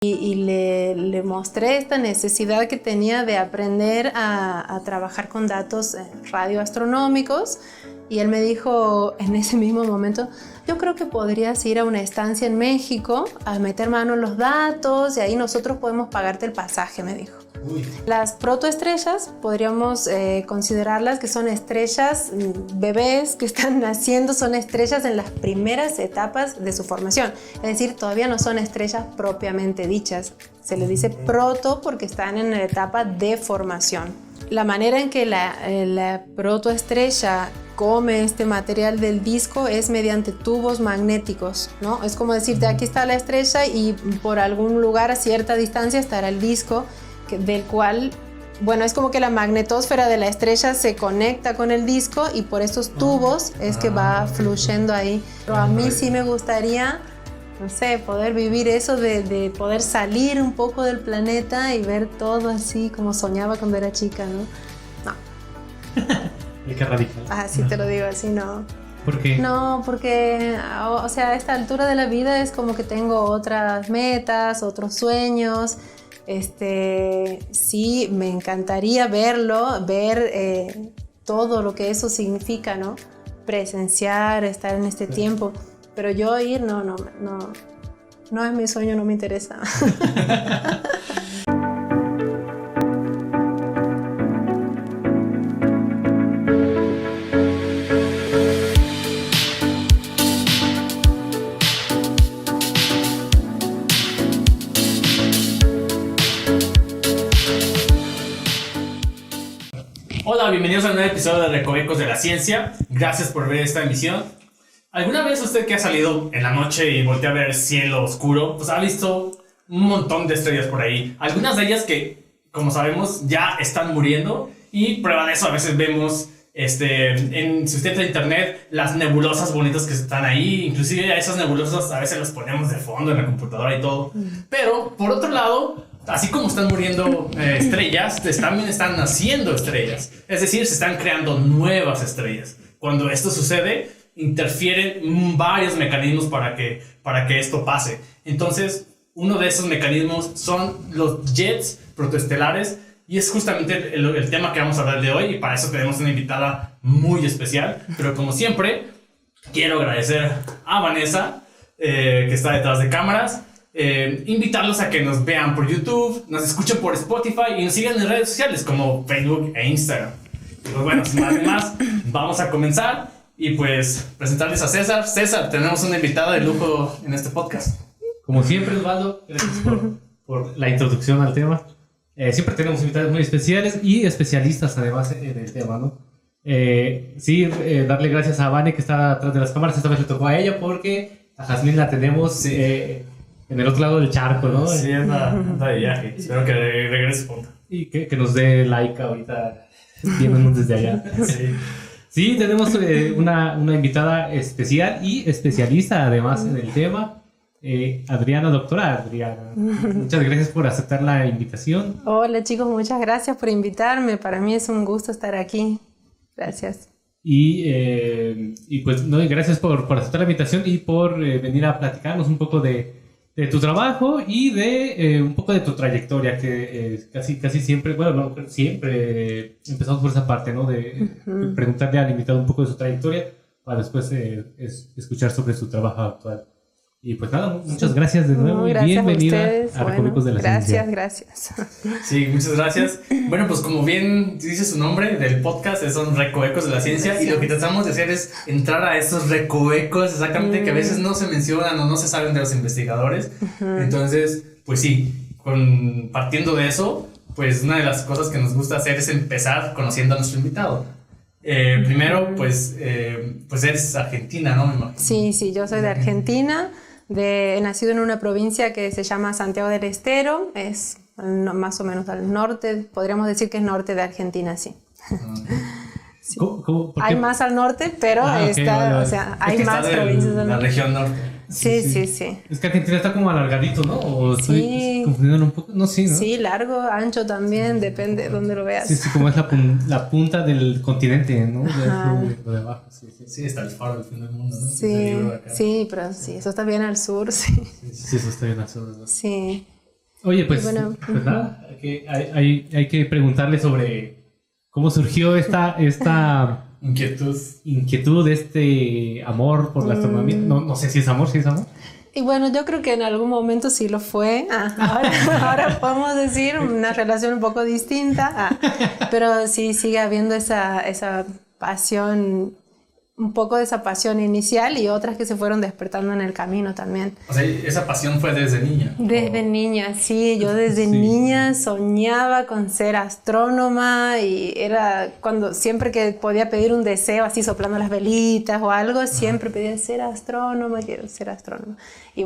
y le mostré esta necesidad que tenía de aprender a trabajar con datos radioastronómicos. Y él me dijo en ese mismo momento, yo creo que podrías ir a una estancia en México a meter mano en los datos y ahí nosotros podemos pagarte el pasaje, me dijo. Uy. Las protoestrellas podríamos considerarlas que son estrellas bebés que están naciendo, son estrellas en las primeras etapas de su formación. Es decir, todavía no son estrellas propiamente dichas. Se les dice proto porque están en la etapa de formación. La manera en que la protoestrella come este material del disco es mediante tubos magnéticos, ¿no? Es como decirte, aquí está la estrella y por algún lugar a cierta distancia estará el disco del cual, bueno, es como que la magnetosfera de la estrella se conecta con el disco y por esos tubos es que va fluyendo ahí. Pero a mí sí me gustaría, no sé, poder vivir eso de poder salir un poco del planeta y ver todo así como soñaba cuando era chica, ¿no? Qué radical. Así te lo digo, así no. ¿Por qué? No, porque, o sea, a esta altura de la vida es como que tengo otras metas, otros sueños. Sí, me encantaría verlo, ver todo lo que eso significa, ¿no? Presenciar, estar en este tiempo. Pero yo ir, no es mi sueño, no me interesa. Hola, bienvenidos a un nuevo episodio de Recovecos de la Ciencia. Gracias por ver esta emisión. ¿Alguna vez usted que ha salido en la noche y voltea a ver el cielo oscuro, pues ha visto un montón de estrellas por ahí? Algunas de ellas que, como sabemos, ya están muriendo y prueba de eso a veces vemos, si usted entra a internet, las nebulosas bonitas que están ahí. Inclusive a esas nebulosas a veces las ponemos de fondo en la computadora y todo. Pero, por otro lado, así como están muriendo estrellas, también están naciendo estrellas. Es decir, se están creando nuevas estrellas. Cuando esto sucede, interfieren varios mecanismos para que esto pase. Entonces, uno de esos mecanismos son los jets protoestelares y es justamente el tema que vamos a hablar de hoy, y para eso tenemos una invitada muy especial. Pero como siempre, quiero agradecer a Vanessa, que está detrás de cámaras. Invitarlos a que nos vean por YouTube, nos escuchen por Spotify y nos sigan en redes sociales como Facebook e Instagram. Y pues bueno, sin más ni más, vamos a comenzar y pues presentarles a César. César, tenemos una invitada de lujo en este podcast. Como siempre, Osvaldo, gracias por la introducción al tema. Siempre tenemos invitados muy especiales y especialistas además en el tema, ¿no? Darle gracias a Vane que está atrás de las cámaras. Esta vez le tocó a ella porque a Jazmín la tenemos en el otro lado del charco, ¿no? Sí, anda de viaje. Espero que regrese pronto. Y que nos dé like ahorita viéndonos desde allá. Sí, tenemos una invitada especial y especialista además en el tema. Doctora Adriana, muchas gracias por aceptar la invitación. Hola chicos, muchas gracias por invitarme. Para mí es un gusto estar aquí. Gracias. Y pues gracias por aceptar la invitación y por venir a platicarnos un poco de tu trabajo y de un poco de tu trayectoria, que casi siempre, bueno, no siempre empezamos por esa parte, ¿no? De preguntarle al invitado un poco de su trayectoria para después escuchar sobre su trabajo actual. Y pues nada, muchas gracias de nuevo y bienvenida a Recovecos de la Ciencia. Gracias. Sí, muchas gracias. Bueno, pues como bien dice su nombre del podcast, son Recovecos de la Ciencia, y lo que tratamos de hacer es entrar a estos recovecos exactamente que a veces no se mencionan o no se saben de los investigadores. Entonces, pues sí, partiendo de eso, pues una de las cosas que nos gusta hacer es empezar conociendo a nuestro invitado. Primero, pues eres argentina, ¿no? Sí, yo soy de Argentina. Nacido en una provincia que se llama Santiago del Estero, es más o menos al norte, podríamos decir que es norte de Argentina, sí. Sí. Hay más al norte, pero hay más provincias al norte. La región norte. Sí. Es que Argentina está como alargadito, ¿no? ¿O estoy confundiendo un poco? No, sí, ¿no? Sí, largo, ancho también, depende de dónde lo veas. Sí, como es la punta del continente, ¿no? Lo de abajo, Sí, está el faro del fin del mundo, ¿no? Sí, pero sí, eso está bien al sur, sí. Sí, eso está bien al sur, ¿verdad? Sí. Oye, pues, bueno, pues nada, hay que preguntarle sobre cómo surgió esta inquietud, este amor por la astronomía. No sé si es amor, Y bueno, yo creo que en algún momento sí lo fue. Ahora podemos decir una relación un poco distinta. Pero sí sigue habiendo esa pasión, un poco de esa pasión inicial y otras que se fueron despertando en el camino también. O sea, esa pasión fue desde niña. Desde niña, sí. Yo desde niña soñaba con ser astrónoma y era siempre que podía pedir un deseo, así soplando las velitas o algo, siempre pedía ser astrónoma, quiero ser astrónoma. Y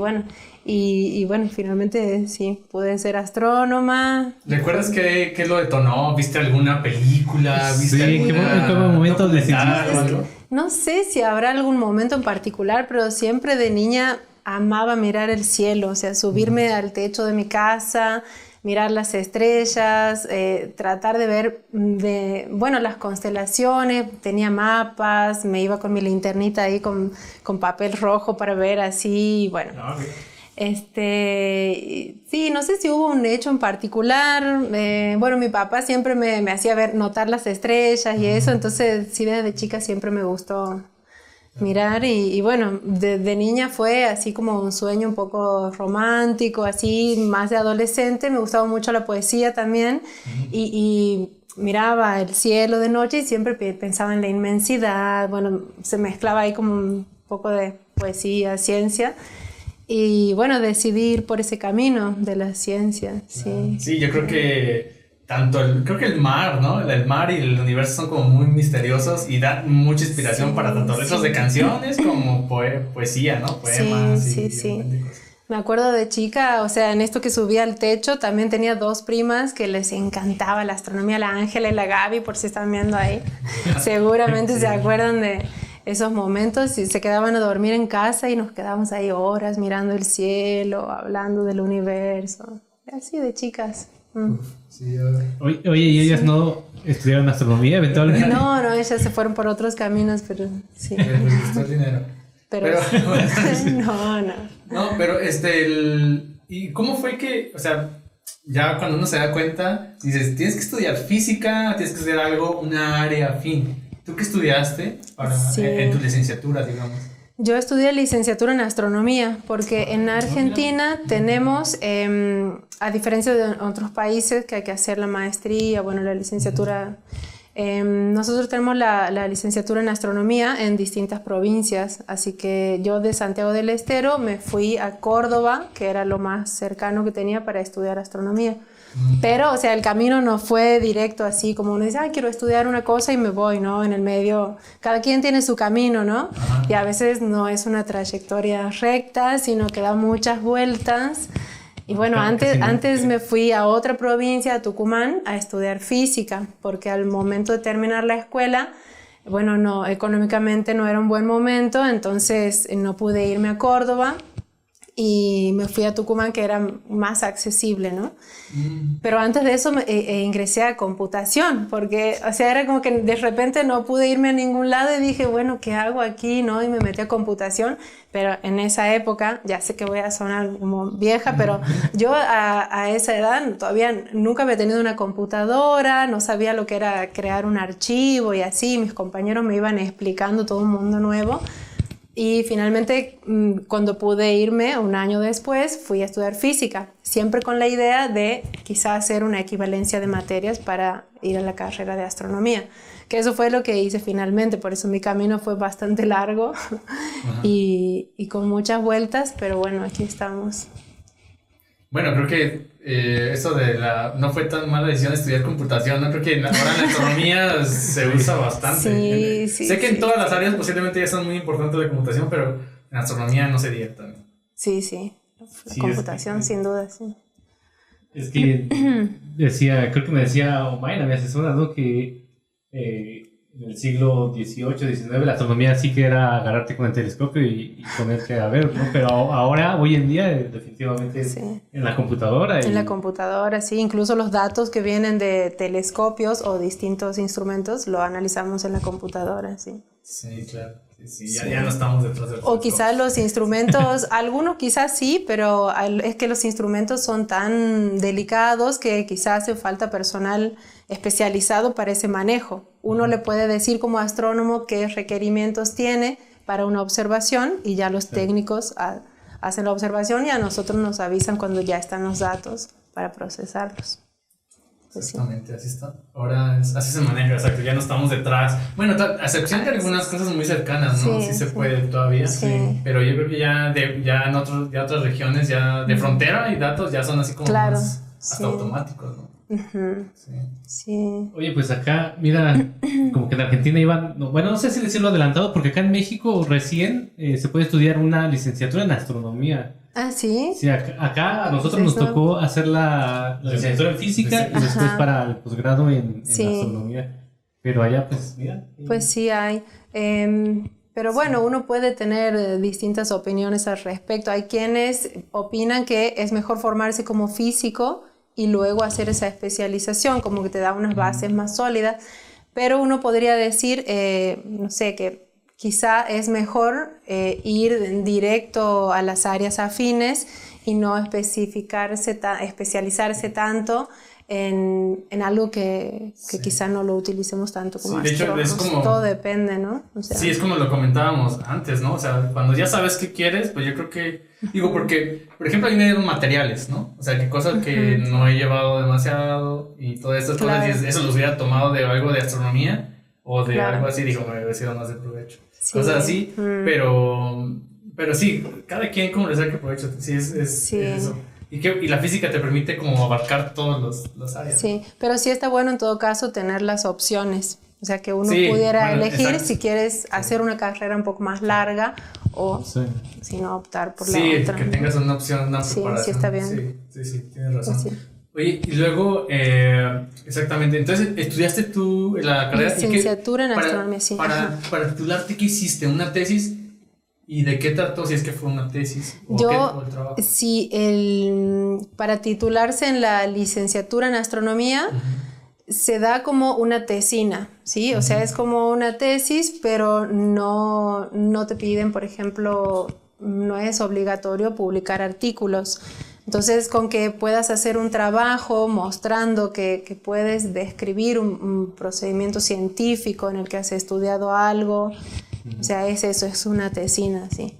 bueno, finalmente sí, pude ser astrónoma. ¿Recuerdas qué lo detonó? ¿Viste alguna película? ¿Viste ¿en qué momento decidiste? No sé si habrá algún momento en particular, pero siempre de niña amaba mirar el cielo, o sea, subirme al techo de mi casa, mirar las estrellas, tratar de ver, las constelaciones, tenía mapas, me iba con mi linternita ahí con papel rojo para ver así, bueno. Sí, no sé si hubo un hecho en particular. Mi papá siempre me hacía notar las estrellas y eso, entonces sí, desde chica siempre me gustó mirar y bueno, de niña fue así como un sueño un poco romántico, así más de adolescente. Me gustaba mucho la poesía también y miraba el cielo de noche y siempre pensaba en la inmensidad. Bueno, se mezclaba ahí como un poco de poesía, ciencia. Y bueno, decidí ir por ese camino de la ciencia, sí. Sí, yo creo que creo que el mar, ¿no? El mar y el universo son como muy misteriosos y dan mucha inspiración para tanto letras de canciones como poesía, ¿no? Poemas. Sí. Me acuerdo de chica, o sea, en esto que subía al techo, también tenía 2 primas que les encantaba la astronomía, la Ángela y la Gaby, por si están viendo ahí. Seguramente se acuerdan de esos momentos y se quedaban a dormir en casa y nos quedábamos ahí horas mirando el cielo, hablando del universo. Así de chicas. Sí, oye, ¿y ellas no estudiaron astronomía eventualmente? No, ellas se fueron por otros caminos, pero sí. Les gustó el dinero. Pero no. No, pero ¿y cómo fue que, o sea, ya cuando uno se da cuenta, dices, tienes que estudiar física, tienes que estudiar algo, una área afín? ¿Tú qué estudiaste en tu licenciatura, digamos? Yo estudié licenciatura en astronomía porque en Argentina tenemos, a diferencia de otros países que hay que hacer la maestría, la licenciatura, nosotros tenemos la licenciatura en astronomía en distintas provincias, así que yo de Santiago del Estero me fui a Córdoba, que era lo más cercano que tenía para estudiar astronomía. Pero, o sea, el camino no fue directo así como uno dice, quiero estudiar una cosa y me voy, ¿no? En el medio, cada quien tiene su camino, ¿no? Y a veces no es una trayectoria recta, sino que da muchas vueltas. Y bueno, antes me fui a otra provincia, a Tucumán, a estudiar física, porque al momento de terminar la escuela, económicamente no era un buen momento, entonces no pude irme a Córdoba. Y me fui a Tucumán, que era más accesible, ¿no? Pero antes de eso ingresé a computación, porque, o sea, era como que de repente no pude irme a ningún lado y dije, bueno, ¿qué hago aquí, no? Y me metí a computación, pero en esa época, ya sé que voy a sonar como vieja, pero yo a esa edad todavía nunca había tenido una computadora, no sabía lo que era crear un archivo y así, mis compañeros me iban explicando todo un mundo nuevo. Y finalmente, cuando pude irme, un año después, fui a estudiar física, siempre con la idea de quizás hacer una equivalencia de materias para ir a la carrera de astronomía, que eso fue lo que hice finalmente, por eso mi camino fue bastante largo y con muchas vueltas, pero bueno, aquí estamos. Bueno, creo que eso no fue tan mala decisión estudiar computación, ¿no? Creo que ahora en la astronomía se usa bastante. Sí, sé que en todas las áreas posiblemente ya son muy importantes la computación, pero en astronomía no se diga también. Sí. Computación, sin duda, sí. Es que creo que me decía Omaira, mi asesora, ¿no? Que en el siglo XVIII, XIX, la astronomía sí que era agarrarte con el telescopio y ponerte a ver, ¿no? Pero ahora, hoy en día, definitivamente en la computadora. En la computadora, sí. Incluso los datos que vienen de telescopios o distintos instrumentos lo analizamos en la computadora, sí. Sí, claro. Sí, ya no estamos detrás del O quizás los instrumentos, algunos quizás sí, pero es que los instrumentos son tan delicados que quizás hace falta personal especializado para ese manejo. Uno le puede decir como astrónomo qué requerimientos tiene para una observación y ya los técnicos hacen la observación y a nosotros nos avisan cuando ya están los datos para procesarlos. Exactamente, así está. Ahora así se maneja, exacto, ya no estamos detrás. Bueno, a excepción de algunas cosas muy cercanas, ¿no? Sí se puede todavía, pero yo creo que ya en otras regiones, ya de frontera y datos ya son así como más hasta automáticos, ¿no? Sí. Oye, pues acá, mira, como que en Argentina iban, bueno, no sé si decirlo adelantado, porque acá en México recién se puede estudiar una licenciatura en astronomía. Ah, ¿sí? Sí, acá a nosotros nos tocó hacer la licenciatura en física y después para el posgrado en astronomía. Pero allá, pues, mira. Pues sí hay. Pero bueno, uno puede tener distintas opiniones al respecto. Hay quienes opinan que es mejor formarse como físico y luego hacer esa especialización, como que te da unas bases más sólidas. Pero uno podría decir, no sé, que quizá es mejor ir directo a las áreas afines y no especializarse tanto en algo que quizá no lo utilicemos tanto como astrónomos. De hecho, es como, todo depende, ¿no? O sea, sí, es como lo comentábamos antes, ¿no? O sea, cuando ya sabes qué quieres, pues yo creo que, digo, porque, por ejemplo, hay medios materiales, ¿no? O sea, que cosas que no he llevado demasiado y todas estas cosas, y eso los hubiera tomado de algo de astronomía o de algo así, digo, me hubiera sido más de provecho. Sí. Cosas así, pero sí, cada quien como le saque provecho, sí, es eso. Y la física te permite como abarcar todas las áreas. Sí, pero sí está bueno en todo caso tener las opciones. O sea, que uno pudiera elegir si quieres hacer una carrera un poco más larga o si no optar por la otra. Sí, que tengas una opción, una preparación. Sí, está bien. Sí, tienes razón. Sí. Oye, y luego, exactamente, entonces, ¿estudiaste tú la carrera? Licenciatura en astronomía, sí. Para titularte, ¿qué hiciste? ¿Una tesis? ¿Y de qué trató? Si es que fue una tesis o el trabajo. Sí, para titularse en la licenciatura en astronomía se da como una tesina, ¿sí? O sea, es como una tesis, pero no te piden, por ejemplo, no es obligatorio publicar artículos. Entonces, con que puedas hacer un trabajo mostrando que puedes describir un procedimiento científico en el que has estudiado algo, o sea, es eso, es una tesina, sí.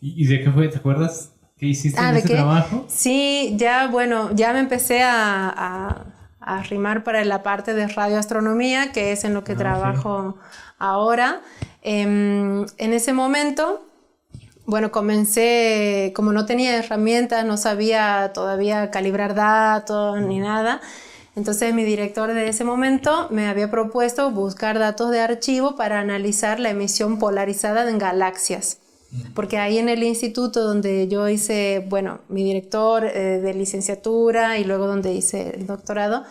¿Y de qué fue? ¿Te acuerdas? ¿Qué hiciste en ese trabajo? Sí, ya me empecé a arrimar para la parte de radioastronomía, que es en lo que trabajo ahora. En ese momento, bueno, comencé, como no tenía herramientas, no sabía todavía calibrar datos ni nada. Entonces mi director de ese momento me había propuesto buscar datos de archivo para analizar la emisión polarizada en galaxias. Porque ahí en el instituto donde yo hice, bueno, mi director de licenciatura y luego donde hice el doctorado,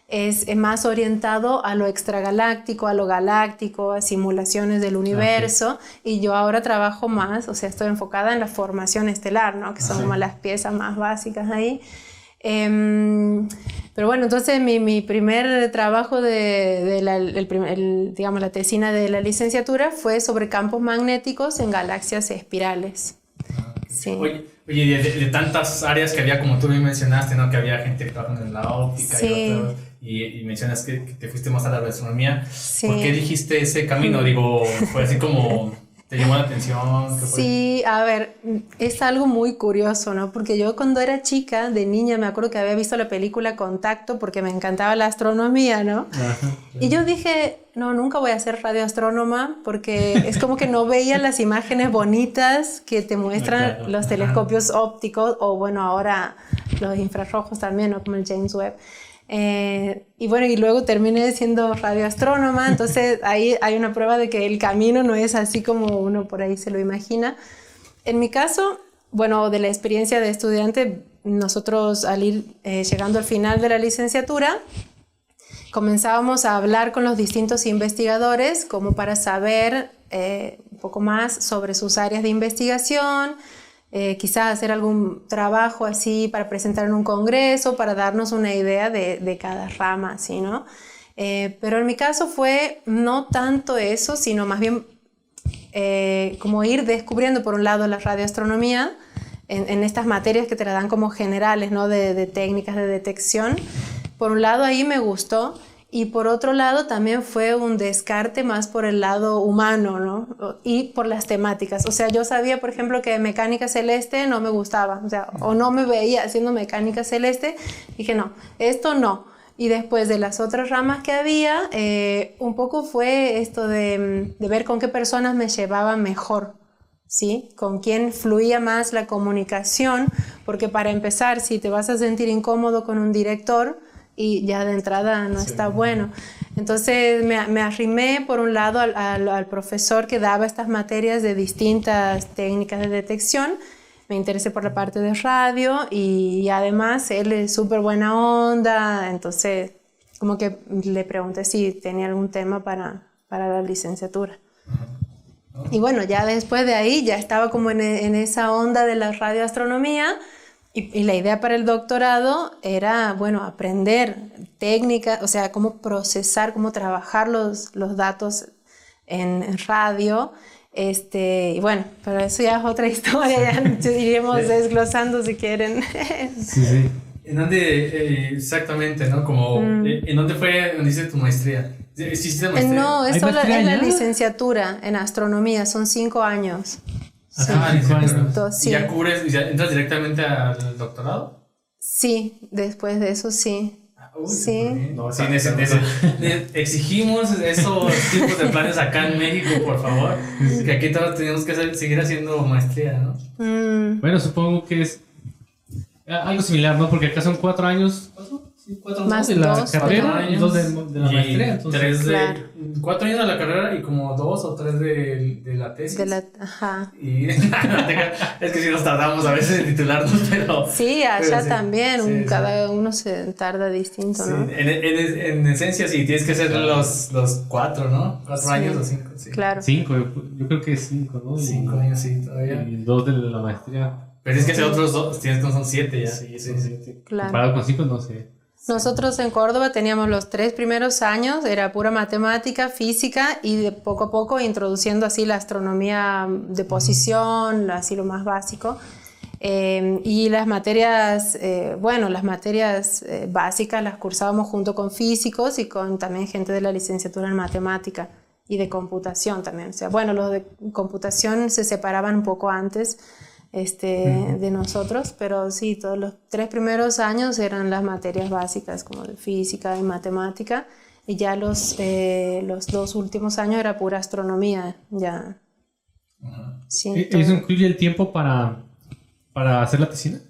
es más orientado a lo extragaláctico, a lo galáctico, a simulaciones del universo, y yo ahora trabajo más, o sea, estoy enfocada en la formación estelar, ¿no? Que son como las piezas más básicas ahí. Pero bueno, entonces mi primer trabajo digamos, la tesina de la licenciatura fue sobre campos magnéticos en galaxias espirales. Sí. Oye, de tantas áreas que había, como tú bien mencionaste, ¿no? Que había gente trabajando en la óptica y mencionas que te fuiste más a la astronomía. Sí. ¿Por qué elegiste ese camino? Digo, fue así como... ¿Te llamó la atención? Sí, a ver, es algo muy curioso, ¿no? Porque yo cuando era chica, de niña, me acuerdo que había visto la película Contacto porque me encantaba la astronomía, ¿no? Ajá. Y yo dije, no, nunca voy a ser radioastrónoma porque es como que no veía las imágenes bonitas que te muestran los telescopios ópticos o, bueno, ahora los infrarrojos también, ¿no? Como el James Webb. Y bueno, y luego terminé siendo radioastrónoma, entonces ahí hay una prueba de que el camino no es así como uno por ahí se lo imagina. En mi caso, bueno, de la experiencia de estudiante, nosotros al ir llegando al final de la licenciatura, comenzábamos a hablar con los distintos investigadores como para saber un poco más sobre sus áreas de investigación, quizás hacer algún trabajo así para presentar en un congreso, para darnos una idea de cada rama, ¿sí, no? Pero en mi caso fue no tanto eso, sino más bien como ir descubriendo por un lado la radioastronomía en estas materias que te la dan como generales, ¿no? de técnicas de detección. Por un lado ahí me gustó, y por otro lado también fue un descarte más por el lado humano, ¿no? Y por las temáticas. O sea, yo sabía, por ejemplo, que mecánica celeste no me gustaba, o sea, o no me veía haciendo mecánica celeste. Dije, no, esto no. Y después de las otras ramas que había, un poco fue esto de ver con qué personas me llevaba mejor, ¿sí? Con quién fluía más la comunicación, porque para empezar, si te vas a sentir incómodo con un director, y ya de entrada no está bueno. Entonces me arrimé por un lado al profesor que daba estas materias de distintas técnicas de detección. Me interesé por la parte de radio y además él es súper buena onda, entonces como que le pregunté si tenía algún tema para la licenciatura. Y bueno, ya después de ahí ya estaba como en esa onda de la radioastronomía. Y la idea para el doctorado era, bueno, aprender técnicas, o sea, cómo procesar, cómo trabajar los datos en radio. Y bueno, pero eso ya es otra historia, ya iremos desglosando si quieren. Sí. ¿En dónde exactamente, no? Como, ¿en dónde fue donde hiciste tu maestría? ¿Hiciste maestría? No, es maestría la ya? licenciatura en astronomía, son 5 años. Sí. Sí. ¿Y ya cubres, ya entras directamente al doctorado? Sí, después de eso sí. Uy, Sí. No, sí, exigimos esos tipos de planes acá en México, por favor. Que aquí todos tenemos que seguir haciendo maestría, ¿no? Bueno, supongo que es algo similar, ¿no? Porque acá son 4 años. Sí, 4 más de la 2 carrera y 2 de la y maestría. Entonces, 4 años de la carrera y como 2 o 3 de la tesis. Ajá. Y es que sí nos tardamos a veces en titularnos, pero... Sí, allá sí, también, cada sí. uno se tarda distinto, Sí, ¿no? en esencia sí, tienes que hacer los 4, ¿no? 4 años o 5, sí. Claro. 5, yo creo que es 5, ¿no? 5 años, sí, todavía. Y 2 de la maestría. Pero tienes que hacer otros 2, tienes que son 7 ya. Sí, son 7. Claro. Comparado con 5, no sé. Nosotros en Córdoba teníamos los 3 primeros años, era pura matemática, física y de poco a poco introduciendo así la astronomía de posición, así lo más básico. Y las materias, básicas las cursábamos junto con físicos y con también gente de la licenciatura en matemática y de computación también. O sea, bueno, los de computación se separaban un poco antes de nosotros, pero sí, todos los 3 primeros años eran las materias básicas como de física y matemática, y ya los 2 últimos años era pura astronomía, ya. Sí, ¿Eso incluye el tiempo para hacer la tesina?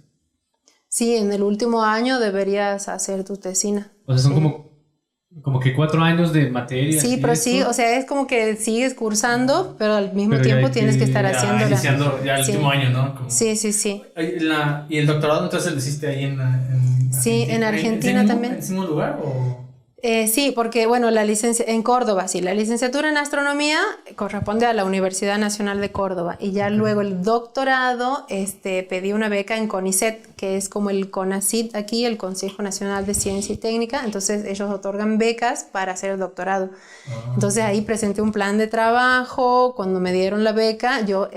Sí, en el último año deberías hacer tu tesina. O sea, son como que 4 años de materia. Sí, pero sí, o sea, es como que sigues cursando, pero al mismo tiempo tienes que estar haciendo iniciando ya el último año, ¿no? Como... Sí. ¿Y el doctorado entonces lo hiciste ahí en sí, en Argentina también. ¿En ese mismo lugar o...? Sí, porque bueno, en Córdoba, sí, la licenciatura en astronomía corresponde a la Universidad Nacional de Córdoba, y ya luego el doctorado pedí una beca en CONICET, que es como el CONACYT aquí, el Consejo Nacional de Ciencia y Técnica. Entonces ellos otorgan becas para hacer el doctorado. Entonces ahí presenté un plan de trabajo. Cuando me dieron la beca, yo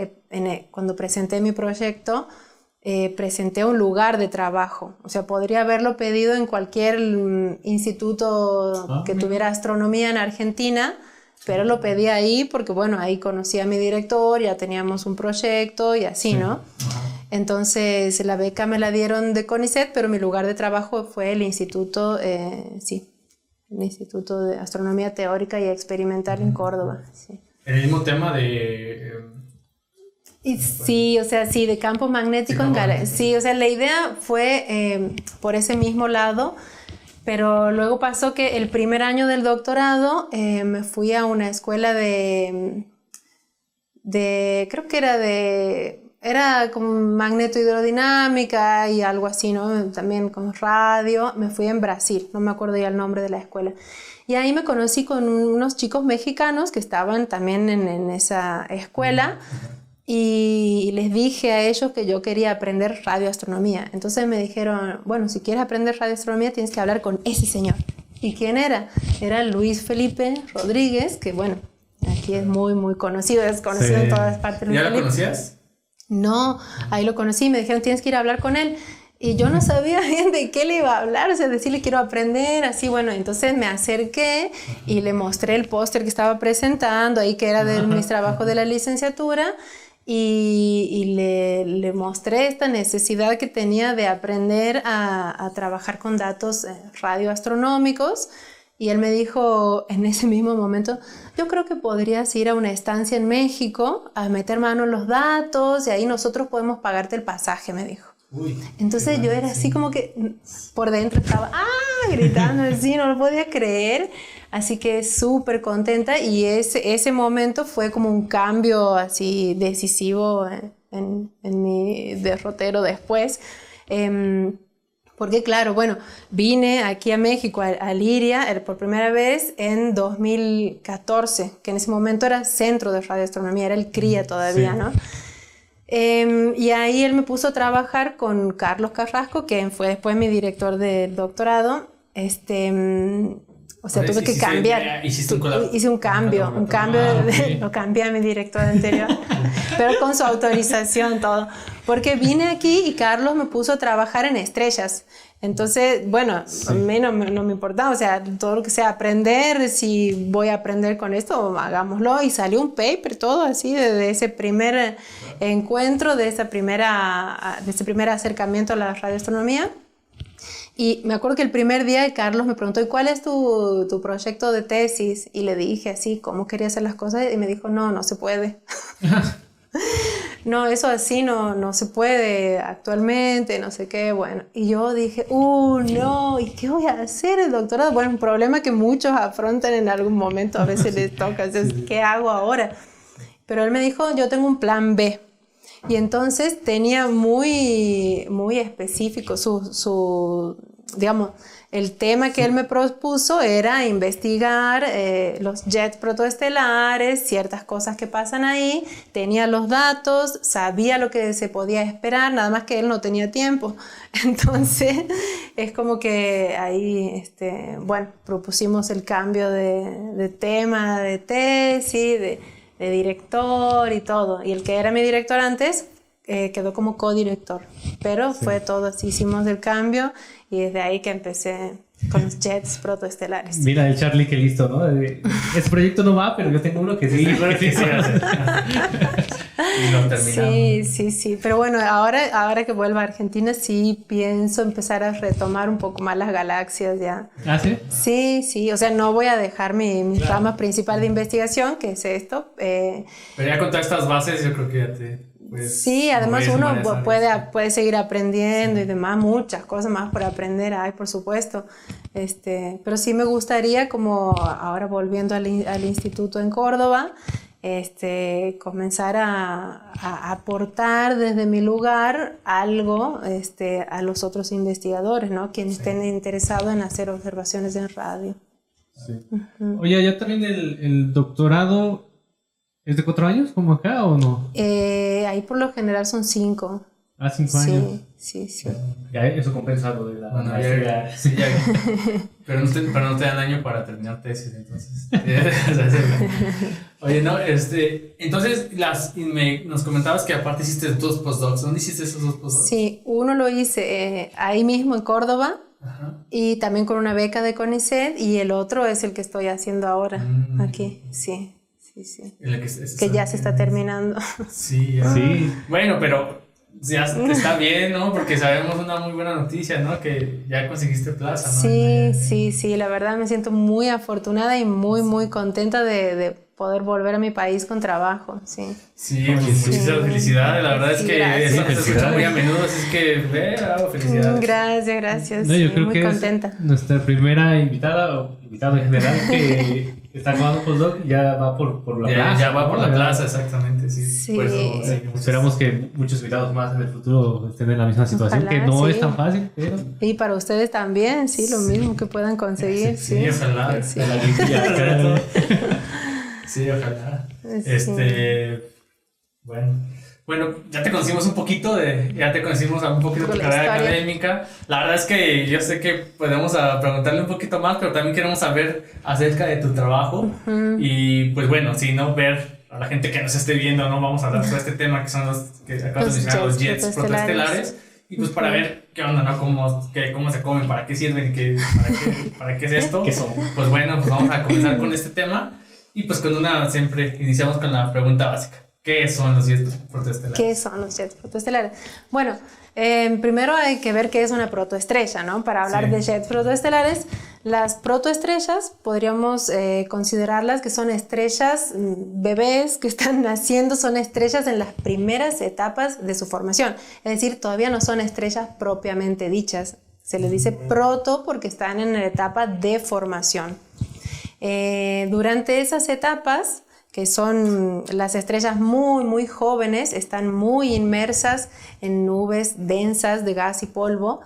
cuando presenté mi proyecto, presenté un lugar de trabajo. O sea, podría haberlo pedido en cualquier instituto que tuviera astronomía en Argentina, pero lo pedí ahí porque, bueno, ahí conocí a mi director, ya teníamos un proyecto y así, ¿no? Entonces, la beca me la dieron de CONICET, pero mi lugar de trabajo fue el instituto, el Instituto de Astronomía Teórica y Experimental en Córdoba. Sí. El mismo tema de... Sí, o sea, sí, de campos magnéticos. Sí, o sea, la idea fue por ese mismo lado, pero luego pasó que el primer año del doctorado me fui a una escuela creo que era como magnetohidrodinámica y algo así, ¿no? También con radio. Me fui en Brasil, no me acuerdo ya el nombre de la escuela. Y ahí me conocí con unos chicos mexicanos que estaban también en esa escuela. Y les dije a ellos que yo quería aprender radioastronomía. Entonces me dijeron, bueno, si quieres aprender radioastronomía tienes que hablar con ese señor. ¿Y quién era? Era Luis Felipe Rodríguez, que bueno, aquí es muy, muy conocido, es conocido en todas partes. Luis ¿Ya lo Felipe. conocías? No, ahí lo conocí, me dijeron tienes que ir a hablar con él. Y yo no sabía bien de qué le iba a hablar, o sea, decirle quiero aprender, así, bueno, entonces me acerqué y le mostré el póster que estaba presentando, ahí que era de mis trabajos de la licenciatura, y le mostré esta necesidad que tenía de aprender a trabajar con datos radioastronómicos. Y él me dijo en ese mismo momento, yo creo que podrías ir a una estancia en México a meter mano en los datos y ahí nosotros podemos pagarte el pasaje, me dijo. Uy, entonces yo era así como que por dentro estaba gritando así, no lo podía creer, así que súper contenta, y ese momento fue como un cambio así decisivo en mi derrotero después, porque claro, bueno, vine aquí a México, a Liria, por primera vez en 2014, que en ese momento era Centro de Radioastronomía, era el CRIA todavía, ¿no? Y ahí él me puso a trabajar con Carlos Carrasco, que fue después mi director del doctorado. O sea, tuve que cambiar. Hice un cambio, lo cambié a mi director anterior, pero con su autorización todo. Porque vine aquí y Carlos me puso a trabajar en estrellas. Entonces, bueno, a mí no me importaba, o sea, todo lo que sea aprender, si voy a aprender con esto, hagámoslo. Y salió un paper, todo así, de ese primer encuentro, de ese primer acercamiento a la radioastronomía. Y me acuerdo que el primer día Carlos me preguntó, ¿y cuál es tu proyecto de tesis? Y le dije así, ¿cómo quería hacer las cosas? Y me dijo, no se puede. No, eso así no se puede actualmente, no sé qué, bueno. Y yo dije, no, ¿y qué voy a hacer el doctorado? Bueno, un problema que muchos afrontan en algún momento, a veces les toca, entonces, ¿qué hago ahora? Pero él me dijo, yo tengo un plan B. Y entonces tenía muy, muy específico digamos, el tema que él me propuso era investigar los jets protoestelares, ciertas cosas que pasan ahí, tenía los datos, sabía lo que se podía esperar, nada más que él no tenía tiempo. Entonces, es como que ahí, bueno, propusimos el cambio de tema, de tesis, de director y todo. Y el que era mi director antes quedó como codirector. Pero fue todo así, hicimos el cambio y desde ahí que empecé con los jets protoestelares. Mira el Charlie que listo, ¿no? Ese proyecto no va, pero yo tengo uno que sí. Y lo terminamos. Sí. Pero bueno, ahora que vuelvo a Argentina, sí pienso empezar a retomar un poco más las galaxias ya. ¿Ah, sí? Sí. O sea, no voy a dejar mi rama principal de investigación, que es esto. Pero ya con todas estas bases, yo creo que ya te... sí, además uno puede seguir aprendiendo y demás, muchas cosas más por aprender hay, por supuesto. Pero sí me gustaría, como ahora volviendo al instituto en Córdoba, comenzar a aportar desde mi lugar algo a los otros investigadores, ¿no? Quienes estén interesados en hacer observaciones en radio. Sí. Oye, ¿ya también el doctorado es de 4 años como acá o no? Ahí por lo general son 5. 5 años. Sí. Ya eso compensa lo de la universidad. Pero no te dan año para terminar tesis, entonces. Oye, no, entonces nos comentabas que aparte hiciste 2 postdocs. ¿Dónde hiciste esos 2 postdocs? Sí, uno lo hice ahí mismo en Córdoba. Ajá. Y también con una beca de CONICET, y el otro es el que estoy haciendo ahora aquí, sí. Que ya se está terminando. Sí. Bueno, pero ya está bien, ¿no? Porque sabemos una muy buena noticia, ¿no? Que ya conseguiste plaza, ¿no? Sí, la verdad me siento muy afortunada y muy, muy contenta de poder volver a mi país con trabajo, sí. Sí, pues muchísimas felicidades, la verdad es que gracias. Eso se escucha muy a menudo, así es que felicidades. Gracias, no, yo creo muy que contenta. Es nuestra primera invitada o invitado en general que está acabando postdoc, ya va por la plaza. Ya va por la plaza, exactamente, sí. Sí. Por eso, esperamos que muchos invitados más en el futuro estén en la misma situación. Ojalá, que no es tan fácil, pero... Y para ustedes también, lo mismo que puedan conseguir. Sí, ojalá. Sí, ojalá. Bueno, Bueno, ya te conocimos un poquito ya te conocimos un poquito de tu carrera académica. La verdad es que yo sé que podemos preguntarle un poquito más, pero también queremos saber acerca de tu trabajo. Y pues bueno, si no, ver a la gente que nos esté viendo, ¿no? Vamos a hablar sobre este tema que son los que acabas de mencionar, los jets protoestelares. Y pues para ver qué onda, ¿no? Cómo se comen, para qué sirven, para qué es esto. ¿Qué son? Pues bueno, pues vamos a comenzar con este tema. Y pues siempre iniciamos con la pregunta básica. ¿Qué son los jets protoestelares? ¿Qué son los jets protoestelares? Bueno, primero hay que ver qué es una protoestrella, ¿no? Para hablar de jets protoestelares, las protoestrellas podríamos considerarlas que son estrellas, bebés que están naciendo, son estrellas en las primeras etapas de su formación. Es decir, todavía no son estrellas propiamente dichas. Se les dice proto porque están en la etapa de formación. Durante esas etapas, que son las estrellas muy, muy jóvenes, están muy inmersas en nubes densas de gas y polvo.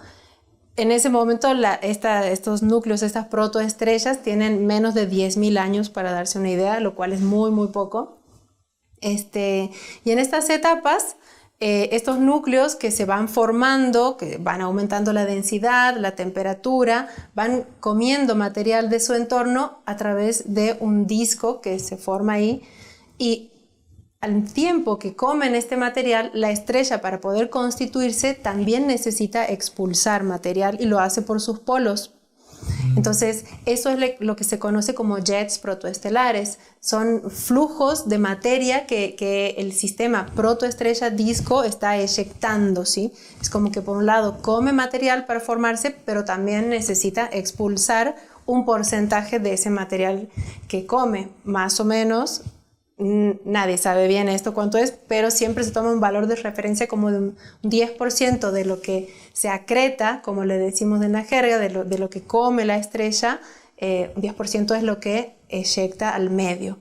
En ese momento, estos núcleos, estas protoestrellas, tienen menos de 10.000 años, para darse una idea, lo cual es muy, muy poco. Y en estas etapas, estos núcleos que se van formando, que van aumentando la densidad, la temperatura, van comiendo material de su entorno a través de un disco que se forma ahí, y al tiempo que comen este material, la estrella, para poder constituirse, también necesita expulsar material, y lo hace por sus polos. Entonces, eso es lo que se conoce como jets protoestelares. Son flujos de materia que el sistema protoestrella disco está eyectando, ¿sí? Es como que por un lado come material para formarse, pero también necesita expulsar un porcentaje de ese material que come, más o menos. Nadie sabe bien esto cuánto es, pero siempre se toma un valor de referencia como de un 10% de lo que se acreta, como le decimos en la jerga, de lo que come la estrella. 10% es lo que eyecta al medio.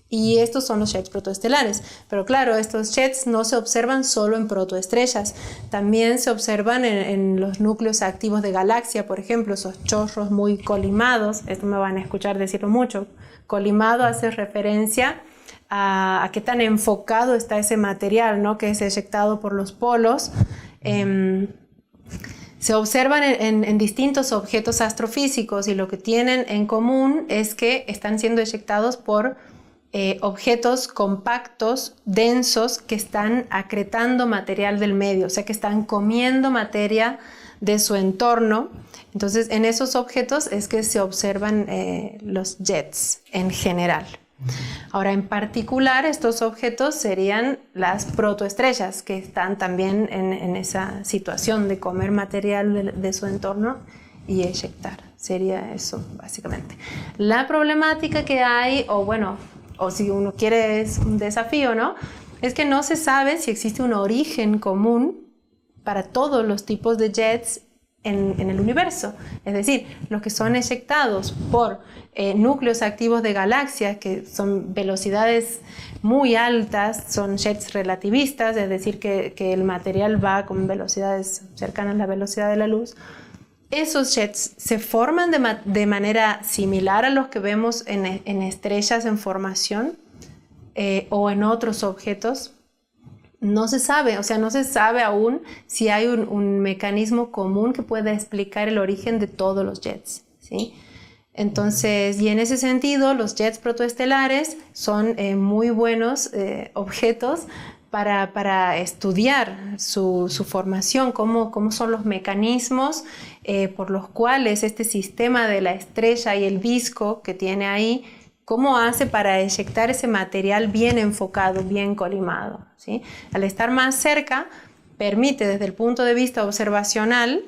Y estos son los jets protoestelares. Pero claro, estos jets no se observan solo en protoestrellas, también se observan en los núcleos activos de galaxia, por ejemplo, esos chorros muy colimados. Esto me van a escuchar decirlo mucho. Colimado hace referencia a qué tan enfocado está ese material, ¿no? Que es eyectado por los polos. Se observan en distintos objetos astrofísicos, y lo que tienen en común es que están siendo eyectados por objetos compactos, densos, que están acretando material del medio, o sea que están comiendo materia de su entorno. Entonces, en esos objetos es que se observan los jets en general. Ahora, en particular, estos objetos serían las protoestrellas, que están también en esa situación de comer material de su entorno y eyectar. Sería eso, básicamente. La problemática que hay, o si uno quiere, es un desafío, ¿no? Es que no se sabe si existe un origen común para todos los tipos de jets en el universo. Es decir, los que son eyectados por núcleos activos de galaxias, que son velocidades muy altas, son jets relativistas, es decir, que el material va con velocidades cercanas a la velocidad de la luz. Esos jets se forman de manera similar a los que vemos en estrellas en formación o en otros objetos. No se sabe, no se sabe aún si hay un mecanismo común que pueda explicar el origen de todos los jets, ¿sí? Entonces, y en ese sentido, los jets protoestelares son muy buenos objetos para estudiar su formación, cómo son los mecanismos por los cuales este sistema de la estrella y el disco que tiene ahí, cómo hace para eyectar ese material bien enfocado, bien colimado, ¿sí? Al estar más cerca, permite desde el punto de vista observacional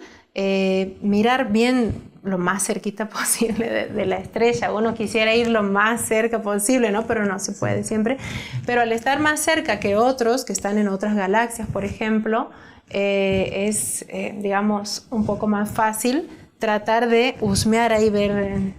mirar bien lo más cerquita posible de la estrella. Uno quisiera ir lo más cerca posible, ¿no? Pero no se puede siempre. Pero al estar más cerca que otros que están en otras galaxias, por ejemplo, es, digamos, un poco más fácil tratar de husmear ahí, ver,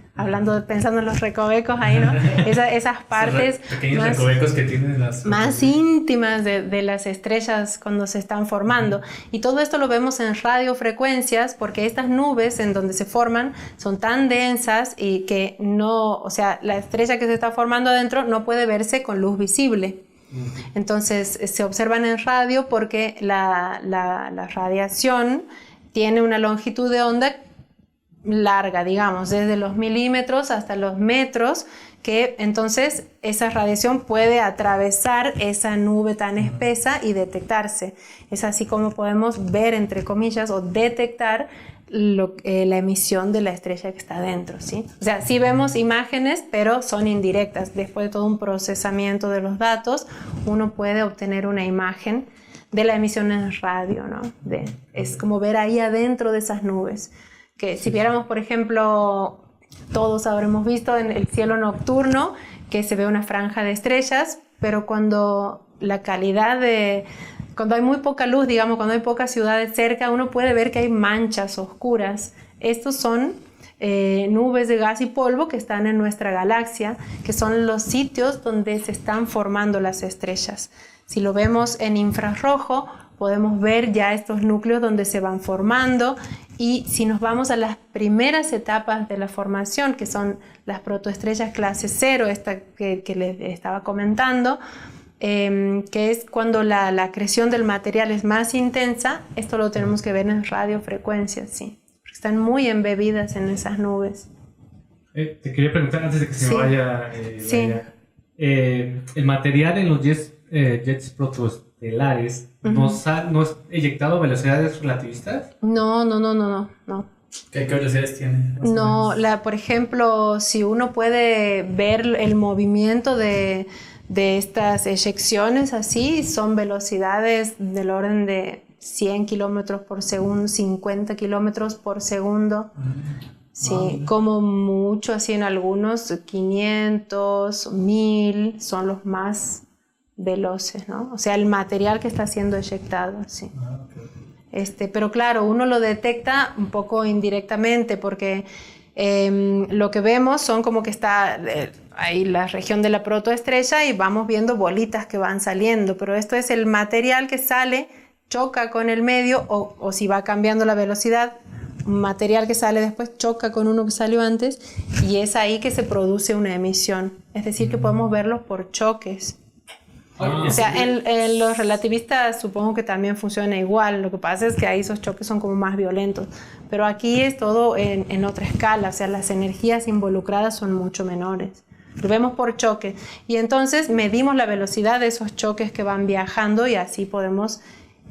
pensando en los recovecos ahí, ¿no? Esas partes pequeños recovecos que tienen más íntimas de las estrellas cuando se están formando. Y todo esto lo vemos en radiofrecuencias, porque estas nubes en donde se forman son tan densas y que no, la estrella que se está formando adentro no puede verse con luz visible. Entonces se observan en radio porque la radiación tiene una longitud de onda larga, digamos, desde los milímetros hasta los metros, que entonces esa radiación puede atravesar esa nube tan espesa y detectarse. Es así como podemos ver, entre comillas, o detectar la emisión de la estrella que está dentro, ¿sí? O sea, sí vemos imágenes, pero son indirectas. Después de todo un procesamiento de los datos, uno puede obtener una imagen de la emisión en radio, ¿no? Es como ver ahí adentro de esas nubes. Que si viéramos, por ejemplo, todos habremos visto en el cielo nocturno que se ve una franja de estrellas, pero cuando cuando hay muy poca luz, digamos, cuando hay pocas ciudades cerca, uno puede ver que hay manchas oscuras. Estos son nubes de gas y polvo que están en nuestra galaxia, que son los sitios donde se están formando las estrellas. Si lo vemos en infrarrojo, podemos ver ya estos núcleos donde se van formando, y si nos vamos a las primeras etapas de la formación, que son las protoestrellas clase 0, esta que les estaba comentando, que es cuando la acreción del material es más intensa, esto lo tenemos que ver en radiofrecuencias, sí, porque están muy embebidas en esas nubes. Te quería preguntar antes de que se me vaya, sí. El material en los jets protoestelares no es eyectado a velocidades relativistas. No. ¿Qué velocidades tiene? No, por ejemplo, si uno puede ver el movimiento de estas eyecciones así, son velocidades del orden de 100 kilómetros por segundo, 50 kilómetros por segundo. Sí, como mucho, así en algunos 500, 1000 son los más veloces, ¿no? O sea, el material que está siendo eyectado, sí. Pero claro, uno lo detecta un poco indirectamente porque lo que vemos son como que está ahí la región de la protoestrella y vamos viendo bolitas que van saliendo, pero esto es el material que sale, choca con el medio o si va cambiando la velocidad, un material que sale después choca con uno que salió antes y es ahí que se produce una emisión. Es decir, que podemos verlos por choques. O sea, en los relativistas supongo que también funciona igual, lo que pasa es que ahí esos choques son como más violentos, pero aquí es todo en otra escala, o sea, las energías involucradas son mucho menores. Lo vemos por choques y entonces medimos la velocidad de esos choques que van viajando y así podemos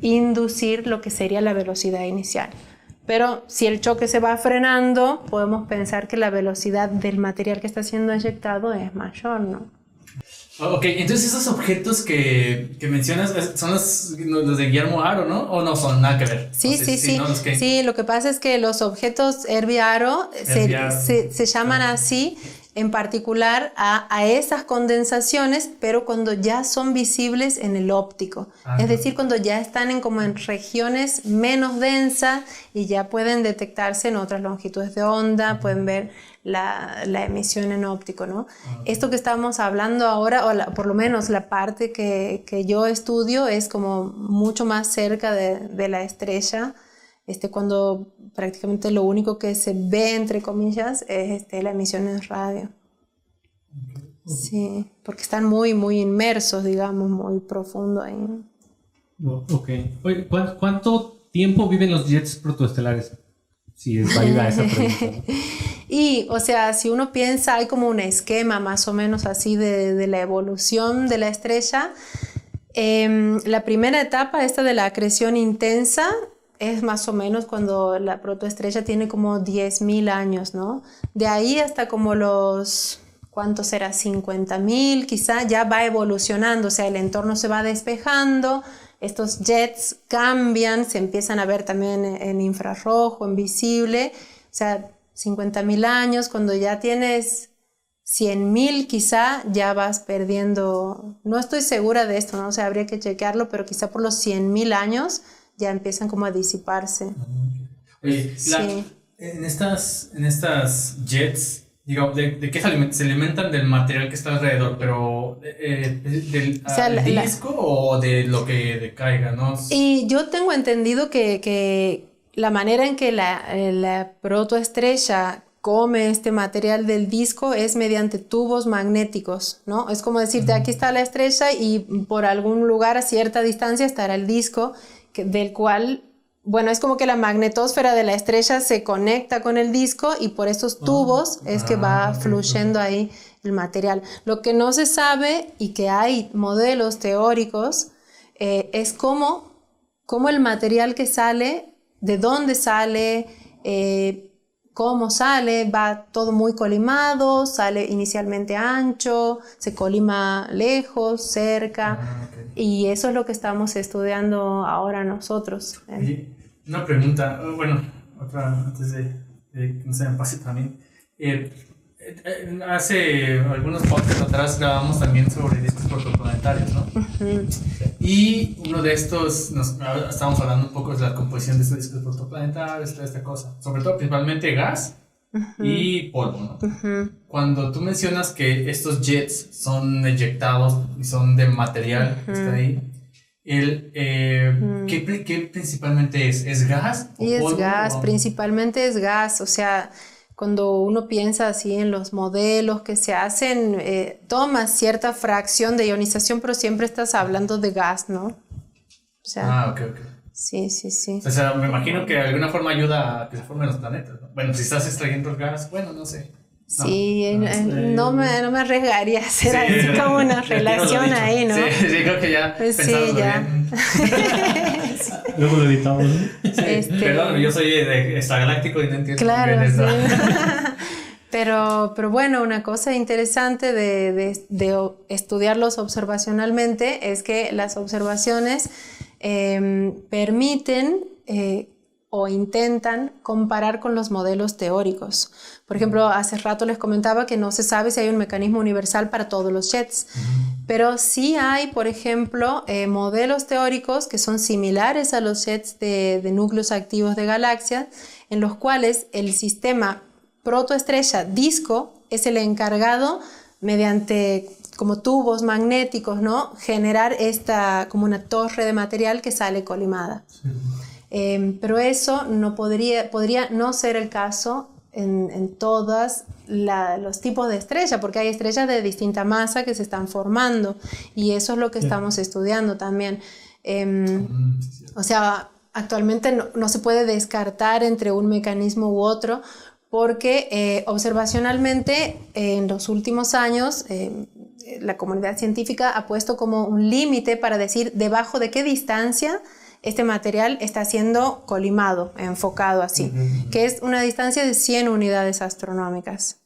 inducir lo que sería la velocidad inicial. Pero si el choque se va frenando, podemos pensar que la velocidad del material que está siendo eyectado es mayor, ¿no? Ok, entonces esos objetos que mencionas son los de Guillermo Haro, ¿no? ¿O no son? Nada que ver. Sí, ¿no? Sí, lo que pasa es que los objetos Herbie-Haro se llaman así en particular a esas condensaciones, pero cuando ya son visibles en el óptico. Es decir, cuando ya están como en regiones menos densas y ya pueden detectarse en otras longitudes de onda, pueden ver la emisión en óptico, ¿no? Esto que estamos hablando ahora, por lo menos la parte que yo estudio, es como mucho más cerca de la estrella, cuando prácticamente lo único que se ve, entre comillas, es la emisión en radio. Sí, porque están muy, muy inmersos, digamos, muy profundo ahí. Ok. Oye, ¿cuánto tiempo viven los jets protoestelares? Si es válida esa pregunta, ¿no? Y, o sea, si uno piensa, hay como un esquema más o menos así de la evolución de la estrella. La primera etapa, esta de la acreción intensa, es más o menos cuando la protoestrella tiene como 10.000 años, ¿no? De ahí hasta como los, ¿cuánto será? 50.000, quizá ya va evolucionando, o sea, el entorno se va despejando, estos jets cambian, se empiezan a ver también en infrarrojo, en visible, o sea, 50.000 años, cuando ya tienes 100.000 quizá ya vas perdiendo, no estoy segura de esto, ¿no? O sea, habría que chequearlo, pero quizá por los 100.000 años ya empiezan como a disiparse. Oye, sí. En estas jets, digamos, ¿de qué se alimentan? Del material que está alrededor, pero ¿del disco o de lo que decaiga, no? Y yo tengo entendido que la manera en que la protoestrella come este material del disco es mediante tubos magnéticos, ¿no? Es como decirte, aquí está la estrella y por algún lugar a cierta distancia estará el disco, del cual, bueno, es como que la magnetosfera de la estrella se conecta con el disco y por esos tubos es que va fluyendo ahí el material. Lo que no se sabe y que hay modelos teóricos es cómo el material que sale, de dónde sale, cómo sale, va todo muy colimado, sale inicialmente ancho, se colima lejos, cerca, y eso es lo que estamos estudiando ahora nosotros. Y una pregunta, bueno, otra antes de que no se me pase también. Hace algunos podcasts atrás grabamos también sobre discos protoplanetarios, ¿no? Uh-huh. Y uno de estos, estábamos hablando un poco de la composición de estos discos protoplanetarios, toda esta cosa. Sobre todo, principalmente gas y polvo, ¿no? Uh-huh. Cuando tú mencionas que estos jets son eyectados y son de material que está ahí, ¿qué principalmente es? ¿Es gas? Y es gas, principalmente es gas, o sea... Cuando uno piensa así en los modelos que se hacen, toma cierta fracción de ionización, pero siempre estás hablando de gas, ¿no? O sea, ok. Sí. O sea, me imagino que de alguna forma ayuda a que se formen los planetas, ¿no? Bueno, si estás extrayendo el gas, bueno, no sé. Sí, no me arriesgaría a hacer así como una relación ahí, ¿no? Sí, creo que ya pensándolo bien. Luego lo editamos. Perdón, yo soy de extragaláctico y no entiendo. Claro, sí. Pero bueno, una cosa interesante de estudiarlos observacionalmente es que las observaciones permiten o intentan comparar con los modelos teóricos. Por ejemplo, hace rato les comentaba que no se sabe si hay un mecanismo universal para todos los jets, pero sí hay, por ejemplo, modelos teóricos que son similares a los jets de núcleos activos de galaxias, en los cuales el sistema protoestrella disco es el encargado, mediante como tubos magnéticos, ¿no?, generar como una torre de material que sale colimada. Sí. Pero eso no podría no ser el caso en todos los tipos de estrellas, porque hay estrellas de distinta masa que se están formando y eso es lo que estamos estudiando también. O sea, actualmente no se puede descartar entre un mecanismo u otro, porque observacionalmente en los últimos años la comunidad científica ha puesto como un límite para decir debajo de qué distancia este material está siendo colimado, enfocado así, que es una distancia de 100 unidades astronómicas.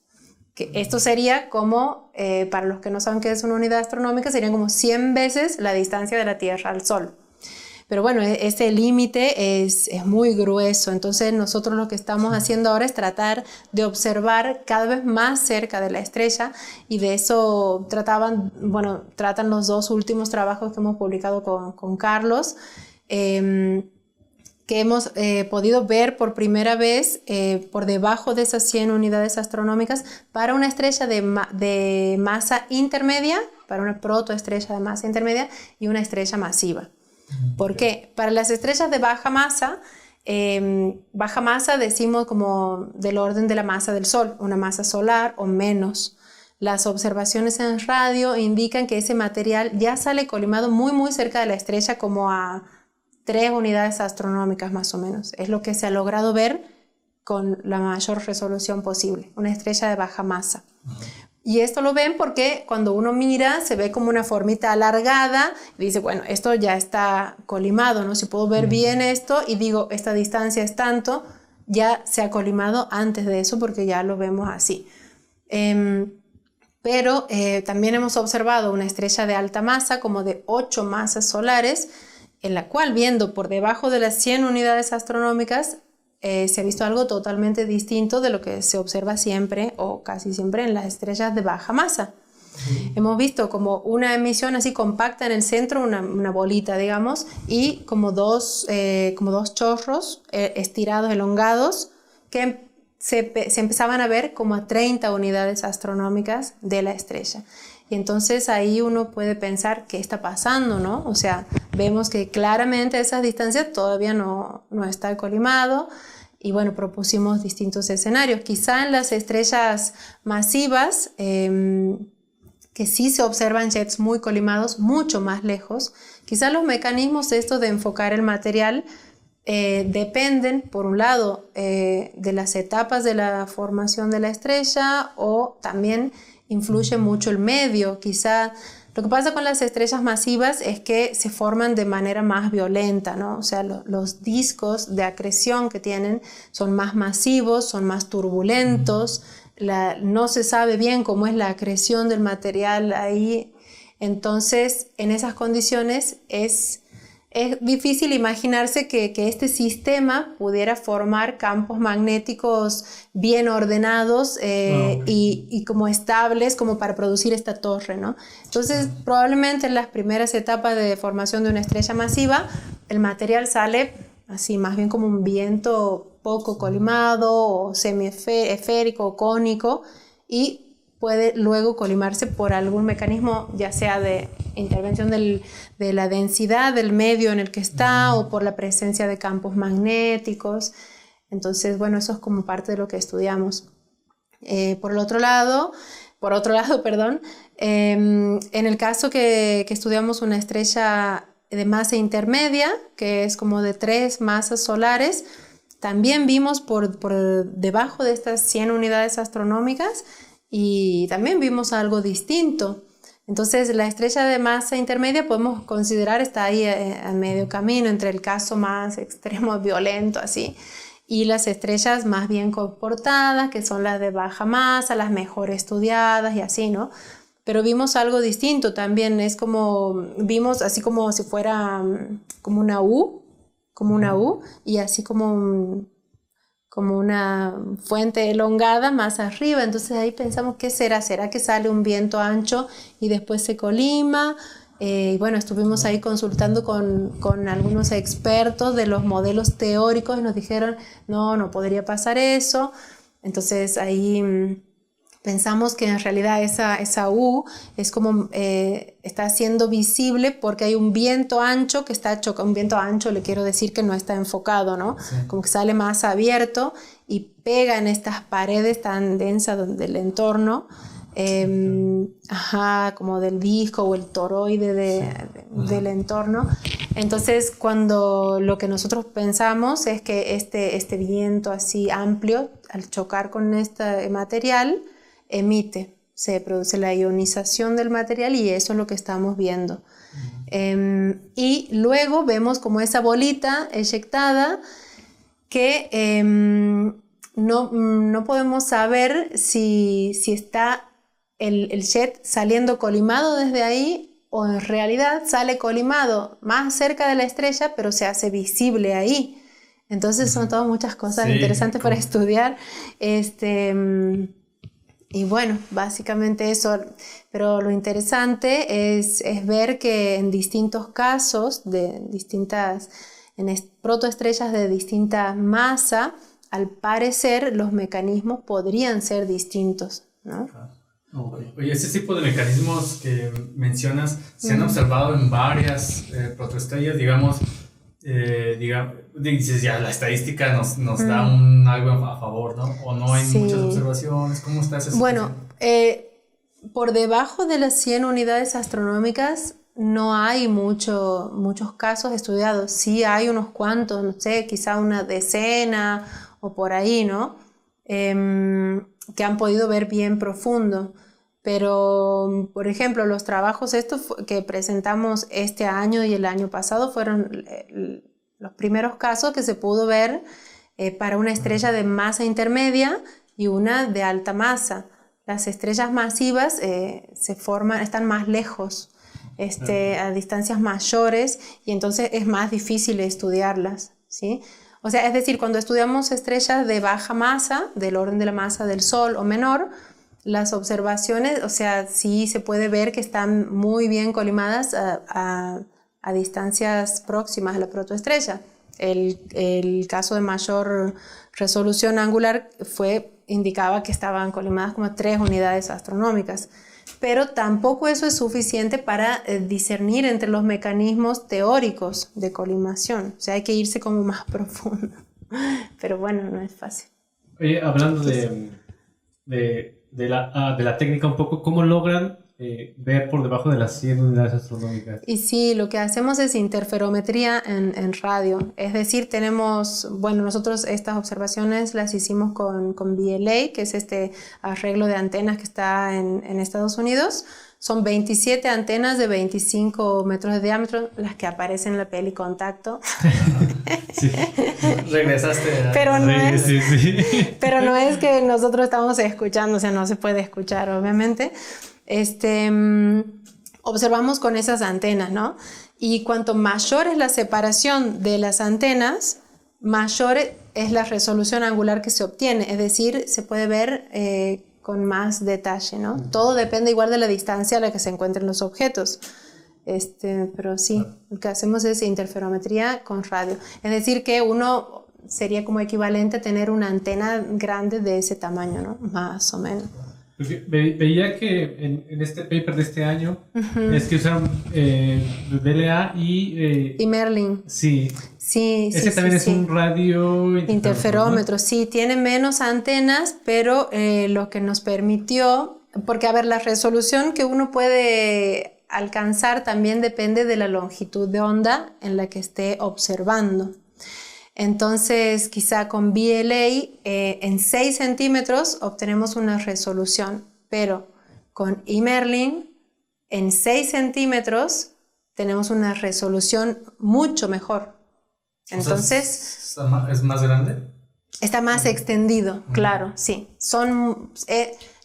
Que esto sería como, para los que no saben qué es una unidad astronómica, serían como 100 veces la distancia de la Tierra al Sol. Pero bueno, ese límite es muy grueso, entonces nosotros lo que estamos haciendo ahora es tratar de observar cada vez más cerca de la estrella, y de eso tratan los dos últimos trabajos que hemos publicado con Carlos, que hemos podido ver por primera vez por debajo de esas 100 unidades astronómicas para una estrella de masa intermedia, para una protoestrella de masa intermedia y una estrella masiva. ¿Por qué? Para las estrellas de baja masa decimos como del orden de la masa del Sol, una masa solar o menos. Las observaciones en radio indican que ese material ya sale colimado muy muy cerca de la estrella, como a 3 unidades astronómicas más o menos. Es lo que se ha logrado ver con la mayor resolución posible, una estrella de baja masa. Y esto lo ven porque cuando uno mira se ve como una formita alargada y dice, bueno, esto ya está colimado, ¿no? Si puedo ver bien esto y digo, esta distancia es tanto, ya se ha colimado antes de eso porque ya lo vemos así. Pero también hemos observado una estrella de alta masa, como de 8 masas solares, en la cual, viendo por debajo de las 100 unidades astronómicas, se ha visto algo totalmente distinto de lo que se observa siempre o casi siempre en las estrellas de baja masa. Hemos visto como una emisión así compacta en el centro, una bolita, digamos, y como dos chorros estirados, elongados, que se empezaban a ver como a 30 unidades astronómicas de la estrella. Y entonces ahí uno puede pensar qué está pasando, ¿no? O sea, vemos que claramente a esas distancias todavía no está colimado, y bueno, propusimos distintos escenarios. Quizá en las estrellas masivas, que sí se observan jets muy colimados, mucho más lejos, quizá los mecanismos de esto de enfocar el material dependen, por un lado, de las etapas de la formación de la estrella, o también influye mucho el medio. Quizá lo que pasa con las estrellas masivas es que se forman de manera más violenta, ¿no? O sea, los discos de acreción que tienen son más masivos, son más turbulentos, no se sabe bien cómo es la acreción del material ahí. Entonces, en esas condiciones es difícil imaginarse que este sistema pudiera formar campos magnéticos bien ordenados y como estables como para producir esta torre, ¿no? Entonces, probablemente en las primeras etapas de formación de una estrella masiva, el material sale así, más bien como un viento poco colimado o semiesférico o cónico, y puede luego colimarse por algún mecanismo, ya sea de intervención de la densidad del medio en el que está o por la presencia de campos magnéticos. Entonces, bueno, eso es como parte de lo que estudiamos. Por otro lado, perdón, en el caso que estudiamos una estrella de masa intermedia, que es como de 3 masas solares, también vimos por debajo de estas 100 unidades astronómicas, y también vimos algo distinto. Entonces, la estrella de masa intermedia podemos considerar está ahí a medio camino entre el caso más extremo, violento, así, y las estrellas más bien comportadas, que son las de baja masa, las mejor estudiadas y así, ¿no? Pero vimos algo distinto también. Es como, vimos así como si fuera como una U, y así como una fuente elongada más arriba. Entonces ahí pensamos, ¿qué será? ¿Será que sale un viento ancho y después se colima? Y bueno, estuvimos ahí consultando con algunos expertos de los modelos teóricos y nos dijeron, no podría pasar eso. Entonces ahí pensamos que en realidad esa U es como está siendo visible porque hay un viento ancho que está chocando. Un viento ancho le quiero decir que no está enfocado, ¿no? Sí. Como que sale más abierto y pega en estas paredes tan densas del entorno, como del disco o el toroide del entorno. Entonces, cuando lo que nosotros pensamos es que este viento así amplio, al chocar con este material, se produce la ionización del material, y eso es lo que estamos viendo. Y luego vemos como esa bolita eyectada que no podemos saber si está el jet saliendo colimado desde ahí, o en realidad sale colimado más cerca de la estrella, pero se hace visible ahí. Entonces son todas muchas cosas interesantes para estudiar. Y bueno, básicamente eso. Pero lo interesante es ver que en distintos casos, en protoestrellas de distinta masa, al parecer los mecanismos podrían ser distintos, ¿no? Oye, ese tipo de mecanismos que mencionas se han observado en varias protoestrellas, digamos, dices ya la estadística nos da algo a favor, ¿no? O no hay muchas observaciones. ¿Cómo está esa situación? Bueno, por debajo de las 100 unidades astronómicas no hay muchos casos estudiados. Sí hay unos cuantos, no sé, quizá una decena o por ahí, ¿no? Que han podido ver bien profundo. Pero, por ejemplo, los trabajos estos que presentamos este año y el año pasado fueron los primeros casos que se pudo ver para una estrella de masa intermedia y una de alta masa. Las estrellas masivas están más lejos, a distancias mayores, y entonces es más difícil estudiarlas, ¿sí? O sea, es decir, cuando estudiamos estrellas de baja masa, del orden de la masa del Sol o menor, las observaciones, o sea, sí se puede ver que están muy bien colimadas a distancias próximas a la protoestrella. El caso de mayor resolución angular indicaba que estaban colimadas como 3 unidades astronómicas. Pero tampoco eso es suficiente para discernir entre los mecanismos teóricos de colimación. O sea, hay que irse como más profundo. Pero bueno, no es fácil. Oye, hablando de la técnica un poco, ¿cómo logran ver por debajo de las 100 unidades astronómicas? Y sí, lo que hacemos es interferometría en radio. Es decir, nosotros estas observaciones las hicimos con VLA, que es este arreglo de antenas que está en Estados Unidos. Son 27 antenas de 25 metros de diámetro, las que aparecen en la peli Contacto. Sí. Regresaste a... Pero no Sí. pero no es que nosotros estamos escuchando, o sea, no se puede escuchar, obviamente. Observamos con esas antenas, ¿no? Y cuanto mayor es la separación de las antenas, mayor es la resolución angular que se obtiene, es decir, se puede ver con más detalle, ¿no? Todo depende igual de la distancia a la que se encuentren los objetos. Pero sí, lo que hacemos es interferometría con radio. Es decir, que uno sería como equivalente a tener una antena grande de ese tamaño, ¿no? Más o menos. Porque veía que en este paper de este año es que usaron VLA y Merlin. Sí. Sí, ese también es un radio interferómetro, ¿no? Sí, tiene menos antenas, pero lo que nos permitió, porque a ver, la resolución que uno puede alcanzar también depende de la longitud de onda en la que esté observando. Entonces, quizá con VLA en 6 centímetros obtenemos una resolución, pero con eMerlin en 6 centímetros tenemos una resolución mucho mejor. Entonces, O sea, ¿es más grande? Está más extendido, claro, sí.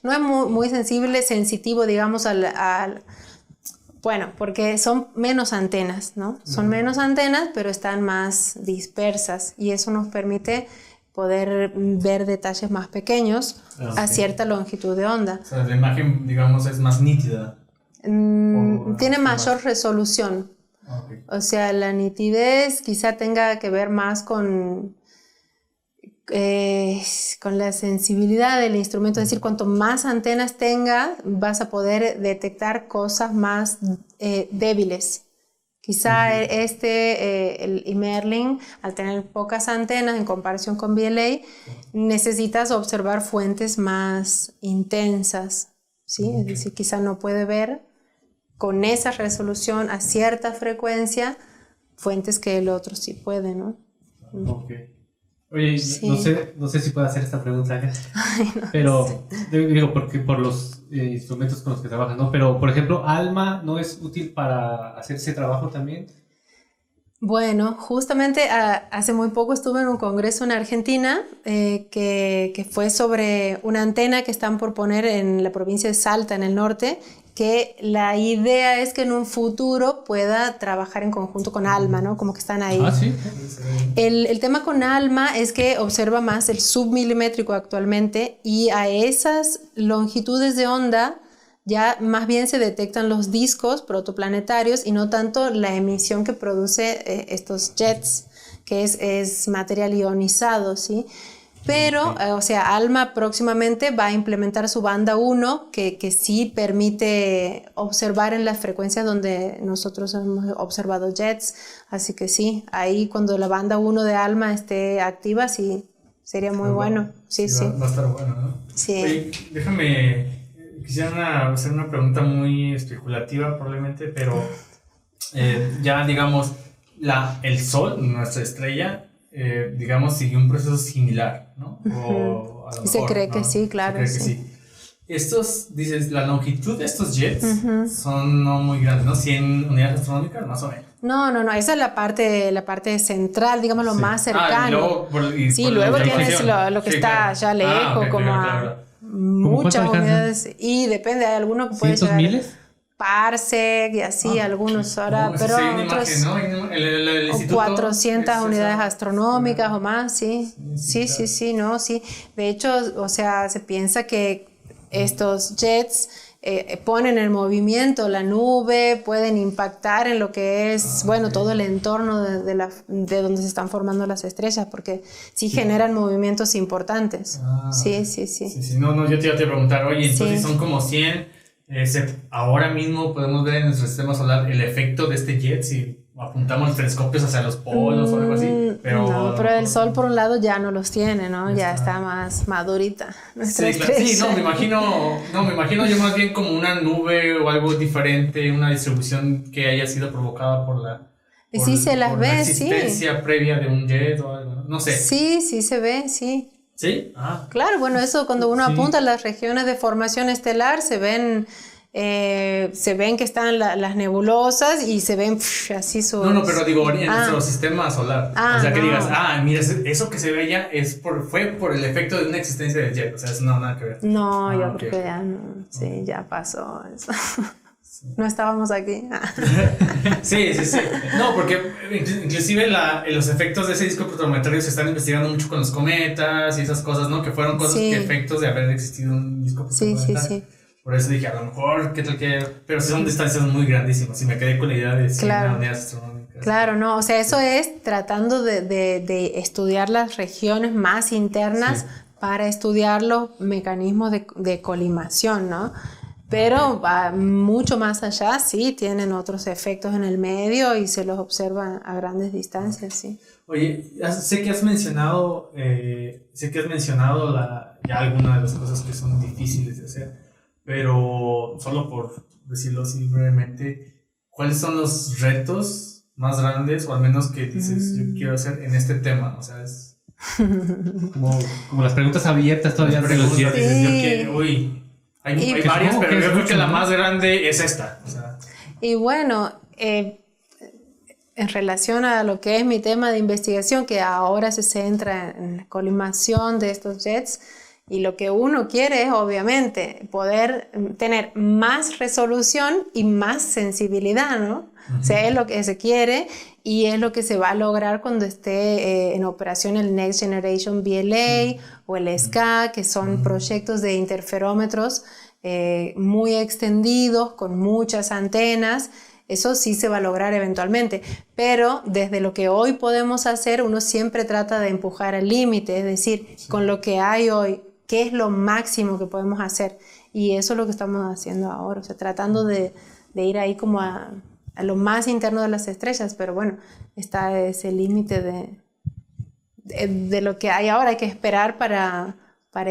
No es muy sensitivo, digamos, bueno, porque son menos antenas, ¿no? Son menos antenas, pero están más dispersas y eso nos permite poder ver detalles más pequeños a cierta longitud de onda. O sea, la imagen, digamos, es más nítida. Tiene mayor resolución. Okay. O sea, la nitidez quizá tenga que ver más con la sensibilidad del instrumento, es decir, cuanto más antenas tenga, vas a poder detectar cosas más débiles. Quizá el eMerlin, al tener pocas antenas en comparación con VLA, necesitas observar fuentes más intensas, ¿sí? Es decir, quizá no puede ver con esa resolución a cierta frecuencia fuentes que el otro sí puede, ¿no? Okay. Oye, sí. no sé si puedo hacer esta pregunta acá. Ay, no, pero digo, porque por los instrumentos con los que trabajan, ¿no? Pero, por ejemplo, ALMA no es útil para hacer ese trabajo también. Bueno, justamente hace muy poco estuve en un congreso en Argentina que fue sobre una antena que están por poner en la provincia de Salta, en el norte, que la idea es que en un futuro pueda trabajar en conjunto con ALMA, ¿no? Como que están ahí. Ah, sí. El tema con ALMA es que observa más el submilimétrico actualmente y a esas longitudes de onda ya más bien se detectan los discos protoplanetarios y no tanto la emisión que produce estos jets, que es material ionizado, ¿sí? Pero, o sea, ALMA próximamente va a implementar su banda 1 que sí permite observar en las frecuencias donde nosotros hemos observado jets. Así que sí, ahí cuando la banda 1 de ALMA esté activa, sí, sería muy bueno. Sí. Va a estar bueno, ¿no? Sí. Oye, quisiera hacer una pregunta muy especulativa probablemente, pero ya digamos, el Sol, nuestra estrella, digamos, sigue un proceso similar, ¿no? O a lo se mejor, cree ¿no? que sí, claro. Se cree que sí. Dices, la longitud de estos jets son no muy grandes, ¿no? 100 unidades astronómicas, más o menos. No, esa es la parte central, digamos, lo más cercano. Luego tienes lo que está allá lejos, okay, como claro. muchas unidades, y depende, hay algunos que pueden llegar miles. Parsec y así, algunos ahora, pero otros imagen, ¿no? El 400 unidades astronómicas o más, sí. De hecho, o sea, se piensa que estos jets ponen en movimiento la nube, pueden impactar en lo que es, todo el entorno de donde se están formando las estrellas, porque sí generan movimientos importantes. Sí. No, yo te iba a preguntar, oye, entonces son como 100... ahora mismo podemos ver en nuestro sistema solar el efecto de este jet, si apuntamos telescopios hacia los polos o algo así. Pero, no, pero el Sol por un lado ya no los tiene, ¿no? Ya está más madurita nuestra estrella. Sí, no, me imagino yo más bien como una nube o algo diferente, una distribución que haya sido provocada por la... Sí se las ve, sí. existencia previa de un jet o algo, no sé. Sí se ve, sí. ¿Sí? Ah. Claro, bueno, eso cuando uno apunta a las regiones de formación estelar se ven que están las nebulosas y se ven así su... No, pero digo, en nuestro sistema solar. O sea, que no. digas, mira, eso que se ve ya fue por el efecto de una existencia del jet. O sea, eso no, nada que ver. No, yo creo que ya no. Sí, ya pasó eso. No estábamos aquí. Sí. No, porque inclusive los efectos de ese disco protometario se están investigando mucho con los cometas y esas cosas, ¿no? Que fueron cosas, efectos de haber existido un disco protometario. Sí. Por eso dije, a lo mejor, ¿qué tal que...? Pero sí son distancias muy grandísimas y me quedé con la idea de unidades astronómicas. Claro, no, o sea, eso es tratando de estudiar las regiones más internas para estudiar los mecanismos de colimación, ¿no? Pero mucho más allá, sí, tienen otros efectos en el medio y se los observa a grandes distancias, sí. Oye, sé que has mencionado ya algunas de las cosas que son difíciles de hacer, pero solo por decirlo así brevemente, ¿cuáles son los retos más grandes, o al menos que dices, yo quiero hacer en este tema? O sea, es... como las preguntas abiertas todavía. Hay varias, pero yo creo que la más grande es esta. O sea. Y bueno, en relación a lo que es mi tema de investigación, que ahora se centra en la colimación de estos jets, y lo que uno quiere es obviamente poder tener más resolución y más sensibilidad, ¿no? O sea, es lo que se quiere y es lo que se va a lograr cuando esté en operación el Next Generation VLA o el SCA, que son proyectos de interferómetros muy extendidos, con muchas antenas. Eso sí se va a lograr eventualmente, pero desde lo que hoy podemos hacer, uno siempre trata de empujar al límite, es decir, con lo que hay hoy, ¿qué es lo máximo que podemos hacer? Y eso es lo que estamos haciendo ahora, o sea, tratando de ir ahí como a lo más interno de las estrellas, pero bueno, está ese límite de lo que hay ahora. Hay que esperar para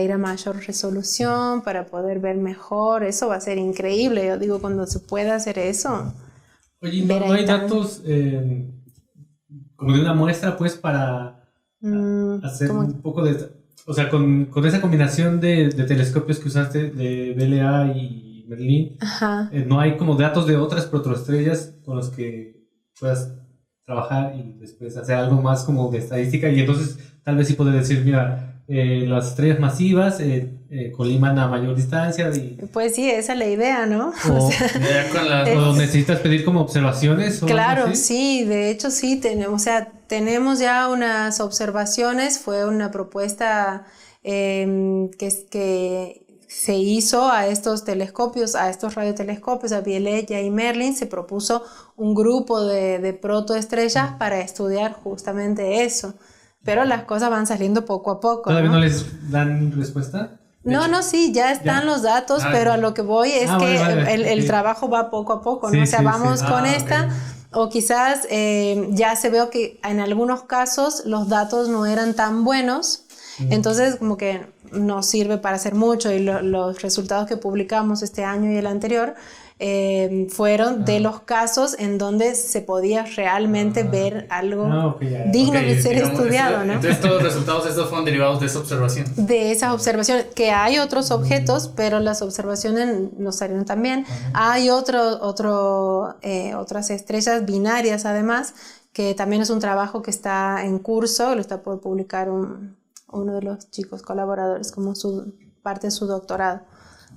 ir a mayor resolución, para poder ver mejor. Eso va a ser increíble, yo digo, cuando se pueda hacer eso. Oye, ¿no hay datos como de una muestra, pues, para hacer un poco de... O sea, con esa combinación de telescopios que usaste, de VLA y Merlin, ¿no hay como datos de otras protoestrellas con los que puedas trabajar y después hacer algo más como de estadística? Y entonces tal vez sí puedes decir, mira, las estrellas masivas coliman a mayor distancia. Pues sí, esa es la idea, ¿no? O necesitas pedir como observaciones. Claro, sí, de hecho sí, tenemos ya unas observaciones. Fue una propuesta que se hizo a estos telescopios, a estos radiotelescopios, a VLA y Merlin. Se propuso un grupo de protoestrellas para estudiar justamente eso. Pero las cosas van saliendo poco a poco. ¿Todavía no les dan respuesta? No, sí, ya están los datos, pero a lo que voy es que el trabajo va poco a poco, ¿no? Sí, o sea, vamos con esta, o quizás ya se veo que en algunos casos los datos no eran tan buenos, entonces como que no sirve para hacer mucho, y los resultados que publicamos este año y el anterior fueron de los casos en donde se podía realmente ver algo digno de ser estudiado, ¿no? Entonces todos los resultados estos fueron derivados de esa observación. De esas observaciones, que hay otros objetos, pero las observaciones nos salieron también. Hay otras estrellas binarias además, que también es un trabajo que está en curso, lo está por publicar uno de los chicos colaboradores como parte de su doctorado.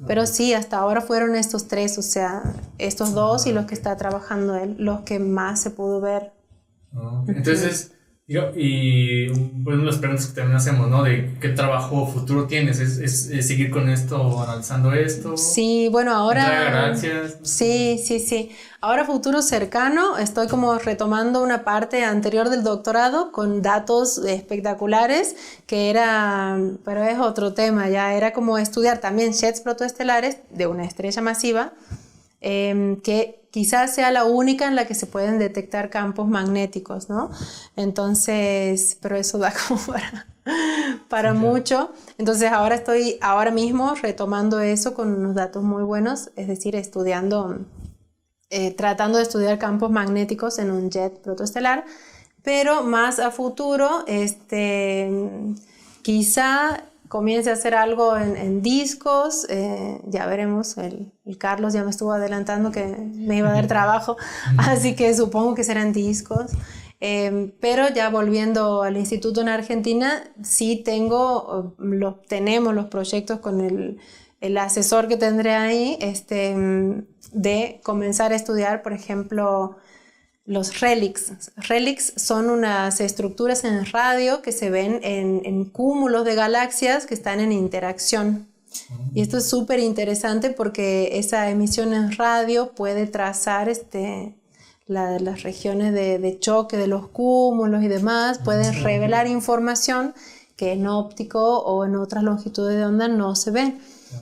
Pero sí, hasta ahora fueron estos tres, o sea, estos dos y los que está trabajando él, los que más se pudo ver. Entonces, y una de las preguntas que también hacemos, ¿no? De qué trabajo futuro tienes, ¿es seguir con esto, analizando esto? Sí, bueno, ahora... Gracias. Sí. Ahora, futuro cercano, estoy como retomando una parte anterior del doctorado con datos espectaculares, pero es otro tema, ya era como estudiar también jets protoestelares de una estrella masiva, que quizás sea la única en la que se pueden detectar campos magnéticos, ¿no? Entonces, pero eso da como para Sí, mucho. Entonces ahora mismo retomando eso con unos datos muy buenos, es decir, tratando de estudiar campos magnéticos en un jet protoestelar, pero más a futuro, quizá comience a hacer algo en discos, ya veremos, el Carlos ya me estuvo adelantando que me iba a dar trabajo, así que supongo que serán discos. Pero ya volviendo al instituto en Argentina, sí tenemos los proyectos con el asesor que tendré ahí, de comenzar a estudiar, por ejemplo, los RELIX. RELIX son unas estructuras en radio que se ven en cúmulos de galaxias que están en interacción. Y esto es súper interesante porque esa emisión en radio puede trazar las regiones de choque de los cúmulos y demás, pueden revelar información que en óptico o en otras longitudes de onda no se ven.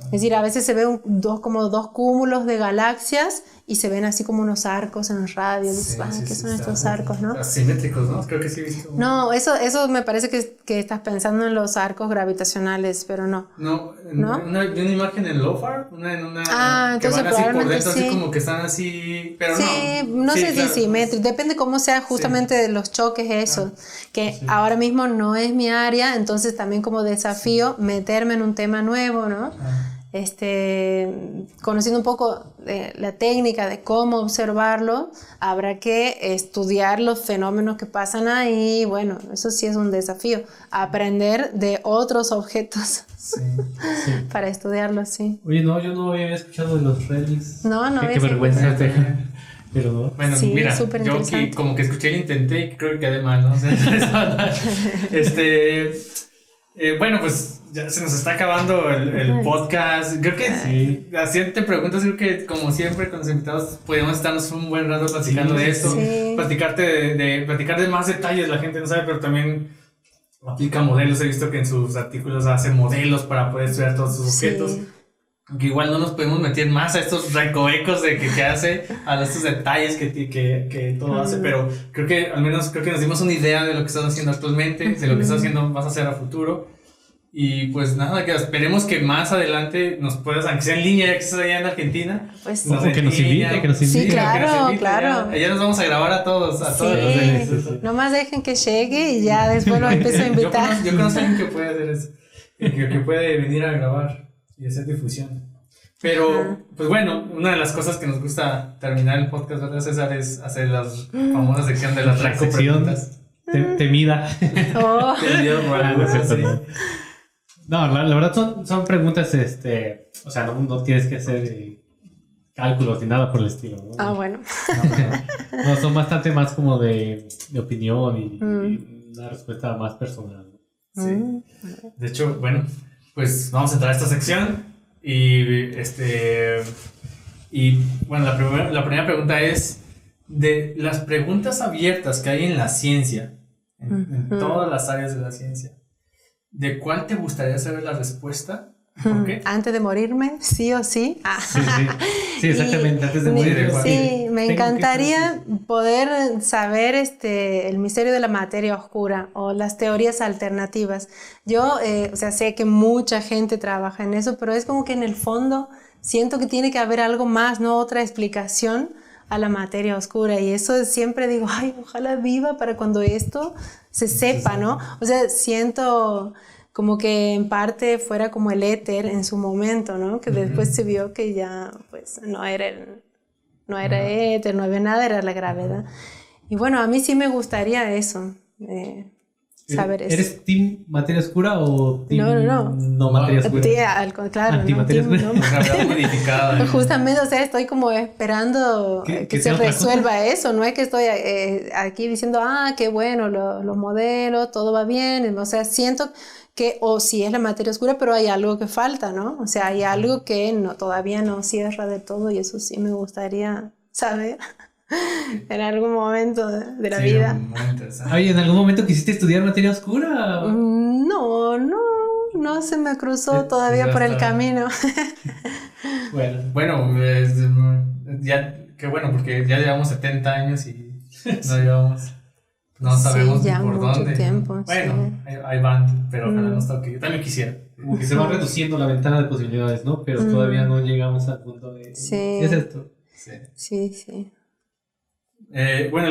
Es decir, a veces se ven como dos cúmulos de galaxias y se ven así como unos arcos en radio. Dices, ¿qué son estos arcos, no? Asimétricos, ¿no? Creo que sí he visto. No, eso me parece que estás pensando en los arcos gravitacionales, pero no. No, ¿No? Una imagen en LOFAR, una que entonces van así por probablemente dentro, sí. así como que están así, pero sí, no sé claro. si simétrico, depende cómo sea justamente de los choques eso, que ahora mismo no es mi área, entonces también como desafío meterme en un tema nuevo, ¿no? Conociendo un poco de la técnica de cómo observarlo, habrá que estudiar los fenómenos que pasan ahí. Bueno, eso sí es un desafío, aprender de otros objetos para estudiarlos, sí. Oye, no, yo no había escuchado de los RELIX. No, Qué vergüenza. Pero no. Bueno, Sí, mira, súper yo interesante. como que escuché y intenté y creo que quedé mal, ¿no? O sea, bueno, pues ya se nos está acabando el podcast. Creo que haciéndote preguntas, creo que como siempre con los invitados podemos estarnos un buen rato platicando de esto, platicar de más detalles. La gente no sabe, pero también aplica modelos. He visto que en sus artículos hace modelos para poder estudiar todos sus objetos. Aunque igual no nos podemos meter más a estos recovecos de que hace, a estos detalles que todo hace, pero creo que al menos nos dimos una idea de lo que estás haciendo actualmente, de lo que estás haciendo, vas a hacer a futuro. Y pues nada, que esperemos que más adelante nos puedas, aunque sea en línea, ya que estás allá en Argentina. Pues que nos invite. Sí, claro. Ya nos vamos a grabar a todos. Sí. Nomás dejen que llegue y ya después lo empiezo a invitar. Yo conozco a alguien que puede hacer eso, que puede venir a grabar y hacer difusión. Pero, pues bueno, una de las cosas que nos gusta terminar el podcast, ¿verdad, César? Es hacer la famosa sección de las preguntas. Temida. Oh. No, la verdad son preguntas, o sea, no tienes que hacer cálculos ni nada por el estilo, ¿no? Ah, bueno. No, son bastante más como de opinión y una respuesta más personal, ¿no? Sí. De hecho, bueno, pues vamos a entrar a esta sección y bueno, la primera pregunta es de las preguntas abiertas que hay en la ciencia, en todas las áreas de la ciencia, ¿de cuál te gustaría saber la respuesta? ¿Por qué? Antes de morirme, sí o sí. Sí, exactamente, antes de morir. Sí, me encantaría poder saber el misterio de la materia oscura o las teorías alternativas. Yo, sé que mucha gente trabaja en eso, pero es como que en el fondo siento que tiene que haber algo más, ¿no? Otra explicación a la materia oscura, y eso siempre digo, ay, ojalá viva para cuando esto se sepa, ¿no? O sea, siento como que en parte fuera como el éter en su momento, ¿no? Que después se vio que ya, pues, no era éter, no había nada, era la gravedad. Y bueno, a mí sí me gustaría eso, saber eso. ¿Eres team materia oscura o team no materia oscura? Claro, antimateria oscura. Gravedad modificada. Justamente, o sea, estoy como esperando que se resuelva eso. No es que estoy aquí diciendo, qué bueno, los modelos, todo va bien. O sea, siento que, o sí es la materia oscura, pero hay algo que falta, ¿no? O sea, hay algo que todavía no cierra de todo, y eso sí me gustaría saber en algún momento de la vida. Muy interesante. Oye, ¿en algún momento quisiste estudiar materia oscura? No se me cruzó todavía por el camino. Bueno, ya qué bueno, porque ya llevamos 70 años y no sabemos Sí, ni ya por mucho dónde. tiempo, Bueno, sí. ahí van, pero ojalá nos toque. Yo también quisiera. Como que se va reduciendo la ventana de posibilidades, ¿no? Pero todavía no llegamos al punto de... Sí. ¿Qué es esto? Sí. Sí, sí. Bueno,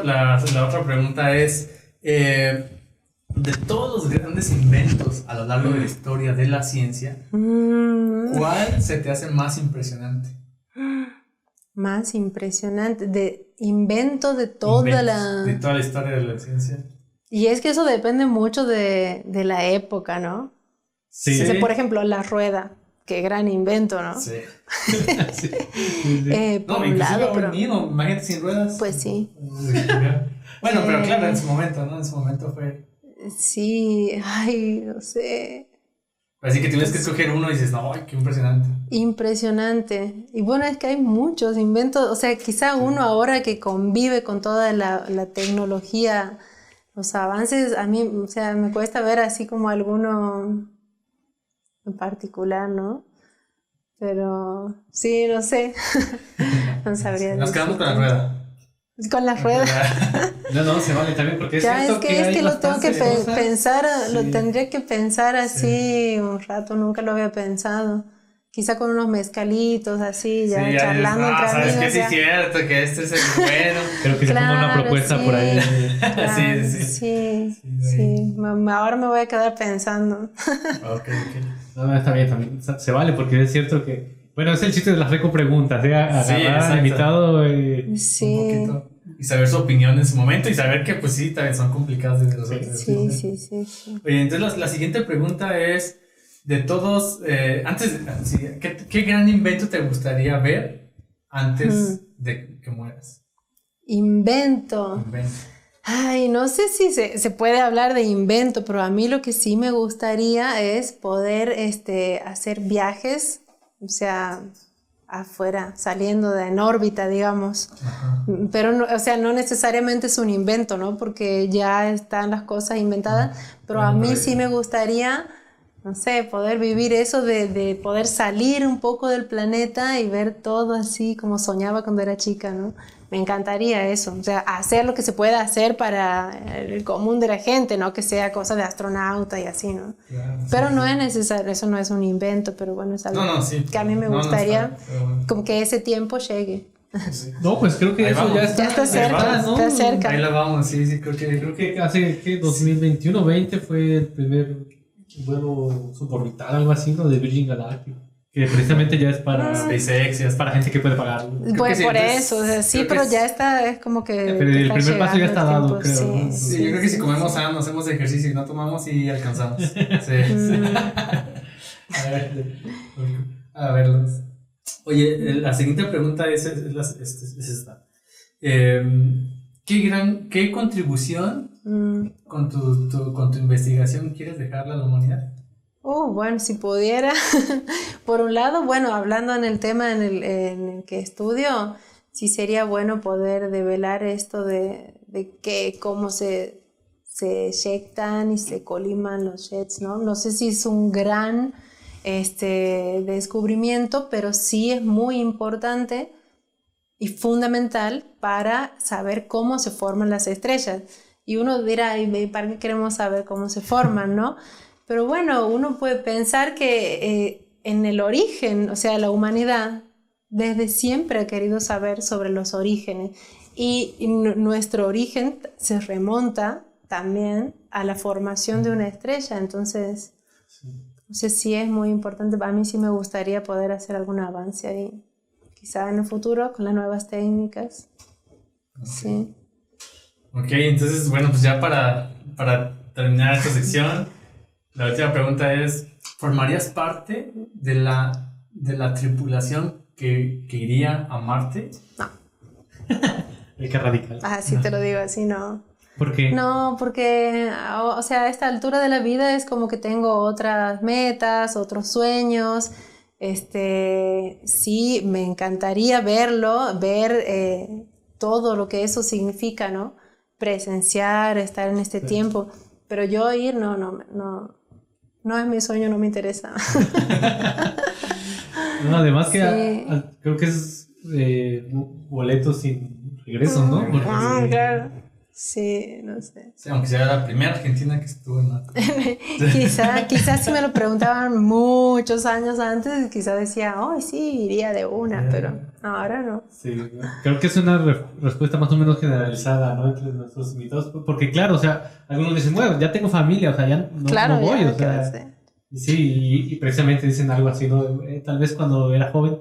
la otra pregunta es, de todos los grandes inventos a lo largo de la historia de la ciencia, ¿cuál se te hace más impresionante? Más impresionante, de invento de toda De toda la historia de la ciencia. Y es que eso depende mucho de la época, ¿no? Sí. O sea, por ejemplo, la rueda, qué gran invento, ¿no? Sí. Sí. No, Por un inclusive lado, hoy pero mismo, imagínate sin ruedas. pues sí. Bueno, pero Sí. claro, en su momento, ¿no? En su momento fue... Sí, ay, no sé. Así que tienes que escoger uno y dices, no, ay, qué impresionante. Impresionante. Y bueno, es que hay muchos inventos, o sea, quizá uno ahora que convive con toda la tecnología, los avances, a mí, o sea, me cuesta ver así como alguno en particular, ¿no? Pero sí, no sé. No sabría Nos quedamos con la decirte. rueda. Con las ruedas. No, se vale también porque es Ya, cierto es que hay lo tengo que bastantes cosas. pensar, lo Sí. tendría que pensar así un rato, nunca lo había pensado. Quizá con unos mezcalitos así, ya Sí, charlando entre sabes amigos. que sí ya. es cierto, que este es el bueno. Creo que se ponga una Claro, propuesta sí. por ahí. Claro, Sí, sí. sí, Sí, sí. Ahora me voy a quedar pensando. Ok. No, está bien, también se vale porque es cierto que... Bueno, es el chiste de las reco preguntas, Sí, agarrar al exacto. invitado. Sí, Un poquito. Y saber su opinión en su momento y saber que pues sí, también son complicadas desde los otros. sí. Oye, entonces la siguiente pregunta es, de todos, ¿qué gran invento te gustaría ver antes de que mueras? Invento. Invento. Ay, no sé si se puede hablar de invento, pero a mí lo que sí me gustaría es poder hacer viajes, o sea, afuera, saliendo en órbita, digamos. Ajá. Pero, no, o sea, no necesariamente es un invento, ¿no? Porque ya están las cosas inventadas, pero a mí sí me gustaría, no sé, poder vivir eso de poder salir un poco del planeta y ver todo así como soñaba cuando era chica, ¿no? Me encantaría eso, o sea, hacer lo que se pueda hacer para el común de la gente, no que sea cosa de astronauta y así, ¿no? Claro, Pero sí, no sí. es necesario, eso no es un invento, pero bueno, es algo Sí. que a mí me No, gustaría, está, pero bueno. como que ese tiempo llegue. No, pues creo que Ahí eso vamos. ya está. Ya está cerca, ¿no? está cerca. Ahí la vamos, sí, creo Creo que hace 2021-20 fue el primer vuelo suborbital, algo así, ¿no? De Virgin Galactic. Que precisamente ya es para SpaceX y hasta para gente que puede pagarlo. Pues sí, por entonces, eso, o sea, sí, creo que pero es- ya está, es como que... Pero te el está primer paso ya llegando está el dado, tiempo, creo, ¿no? Sí, yo creo que si comemos sano, hacemos ejercicio y no tomamos y alcanzamos. Sí. A ver. Oye, la siguiente pregunta es esta. ¿Qué contribución con tu investigación quieres dejarle a la humanidad? Bueno, si pudiera, por un lado, bueno, hablando en el tema en el que estudio, sí sería bueno poder develar esto de cómo se eyectan y se coliman los jets, ¿no? No sé si es un gran descubrimiento, pero sí es muy importante y fundamental para saber cómo se forman las estrellas. Y uno dirá, ¿y para qué queremos saber cómo se forman, no? Pero bueno, uno puede pensar que en el origen, o sea, la humanidad desde siempre ha querido saber sobre los orígenes y nuestro origen se remonta también a la formación de una estrella, entonces sí es muy importante. A mí sí me gustaría poder hacer algún avance ahí, quizá en el futuro con las nuevas técnicas. Okay. Sí. Ok, entonces, bueno, pues ya para terminar esta sección, la última pregunta es, ¿formarías parte de la tripulación que iría a Marte? No. Qué radical. Sí te lo digo así, no. ¿Por qué? No, porque, o sea, a esta altura de la vida es como que tengo otras metas, otros sueños. Sí, me encantaría verlo, ver todo lo que eso significa, ¿no? Presenciar, estar en este tiempo. Pero yo ir, no es mi sueño, no me interesa. No, además que Sí. creo que es boletos sin regreso, ¿no? Porque, Claro. Sí, no sé. Sí, aunque sea la primera argentina que estuvo en la... Quizás si me lo preguntaban muchos años antes, quizás decía, oh, sí, iría de una, pero ahora no. Sí, creo que es una respuesta más o menos generalizada, ¿no? Entre nuestros invitados, porque claro, o sea, algunos dicen, bueno, ya tengo familia, o sea, ya no, Claro, no voy, ya, o sea, sí, y precisamente dicen algo así, ¿no? Tal vez cuando era joven,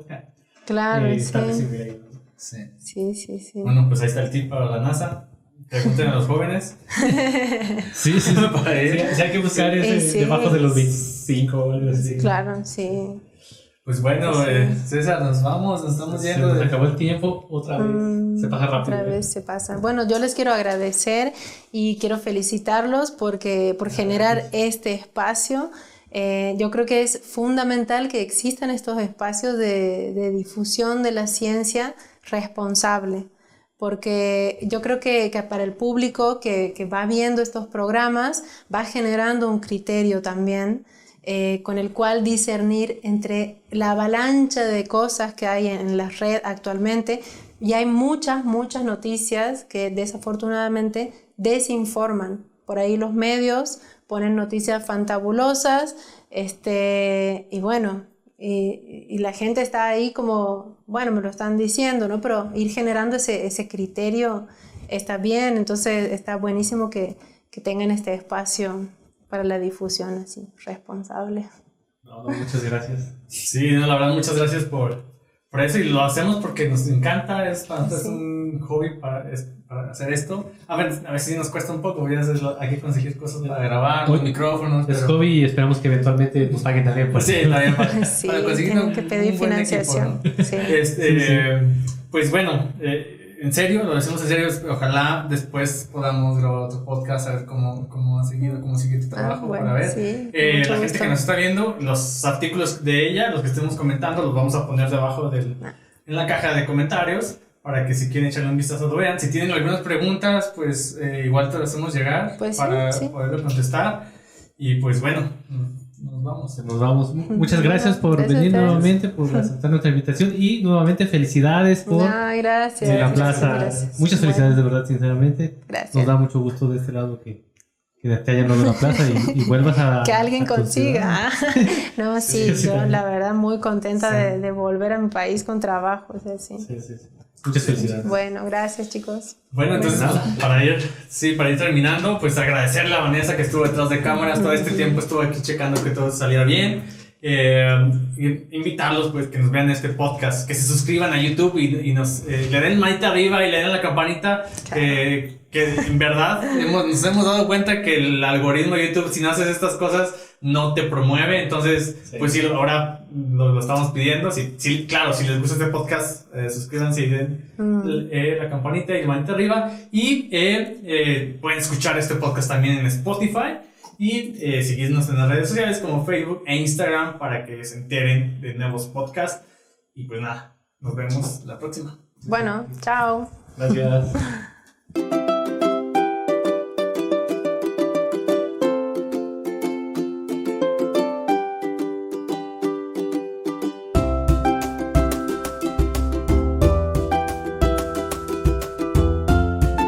Claro, tal vez sí. sí hubiera ido. Sí. Sí. Bueno, pues ahí está el tip para la NASA. Pregunten a los jóvenes. Sí. Para ir. Sí, hay que buscar ese Sí. debajo de los 25 o algo así. Claro, sí. Pues bueno, Sí. César, nos estamos Se yendo. nos acabó el tiempo, otra vez. Se pasa rápido. Otra vez se pasa. Bueno, yo les quiero agradecer y quiero felicitarlos por generar este espacio. Yo creo que es fundamental que existan estos espacios de difusión de la ciencia responsable, porque yo creo que para el público que va viendo estos programas va generando un criterio también con el cual discernir entre la avalancha de cosas que hay en la red actualmente, y hay muchas noticias que desafortunadamente desinforman. Por ahí los medios ponen noticias fantabulosas, y bueno, y la gente está ahí como, bueno, me lo están diciendo, ¿no? Pero ir generando ese criterio está bien, entonces está buenísimo que tengan este espacio para la difusión así, responsable. No, muchas gracias. Sí, no, la verdad, muchas gracias por eso, y lo hacemos porque nos encanta, es un hobby para hacer esto. A ver si nos cuesta un poco, hay que conseguir cosas para grabar, los micrófonos. Es hobby y esperamos que eventualmente nos paguen también. Pues sí, también para conseguir tienen que pedir un buen financiación. equipo, ¿no? Sí. Pues bueno, en serio, lo decimos en serio, ojalá después podamos grabar otro podcast, a ver cómo ha seguido, cómo sigue tu trabajo, bueno, para ver. sí, La gente que nos está viendo, los artículos de ella, los que estemos comentando, los vamos a poner debajo en la caja de comentarios, para que si quieren echarle un vistazo lo vean. Si tienen algunas preguntas, pues igual te las hacemos llegar pues para sí. poderlo contestar. Y pues bueno, nos vamos. Muchas gracias por Gracias venir a ustedes. nuevamente, por aceptar nuestra invitación y nuevamente felicidades por Gracias. la plaza. Gracias. Muchas felicidades, de verdad, sinceramente. Gracias. Nos da mucho gusto de este lado que te hayan dado la plaza y vuelvas a... Que alguien a tu consiga. No, sí, Sí, yo la verdad muy contenta Sí. de volver a mi país con trabajo. O sea, sí. Sí. Muchas felicidades. Bueno, gracias, chicos. Bueno, entonces para ir terminando, pues agradecerle a Vanessa que estuvo detrás de cámaras todo este tiempo, estuvo aquí checando que todo saliera bien. Invitarlos pues que nos vean este podcast, que se suscriban a YouTube y nos le den manita arriba y le den a la campanita, que en verdad nos hemos dado cuenta que el algoritmo de YouTube, si no haces estas cosas, no te promueve. Entonces pues sí, ahora lo estamos pidiendo. Claro, si les gusta este podcast, suscríbanse y den la campanita y la manita arriba, y pueden escuchar este podcast también en Spotify. Y seguirnos en las redes sociales como Facebook e Instagram para que se enteren de nuevos podcasts. Y pues nada, nos vemos la próxima. Bueno, chao. Gracias.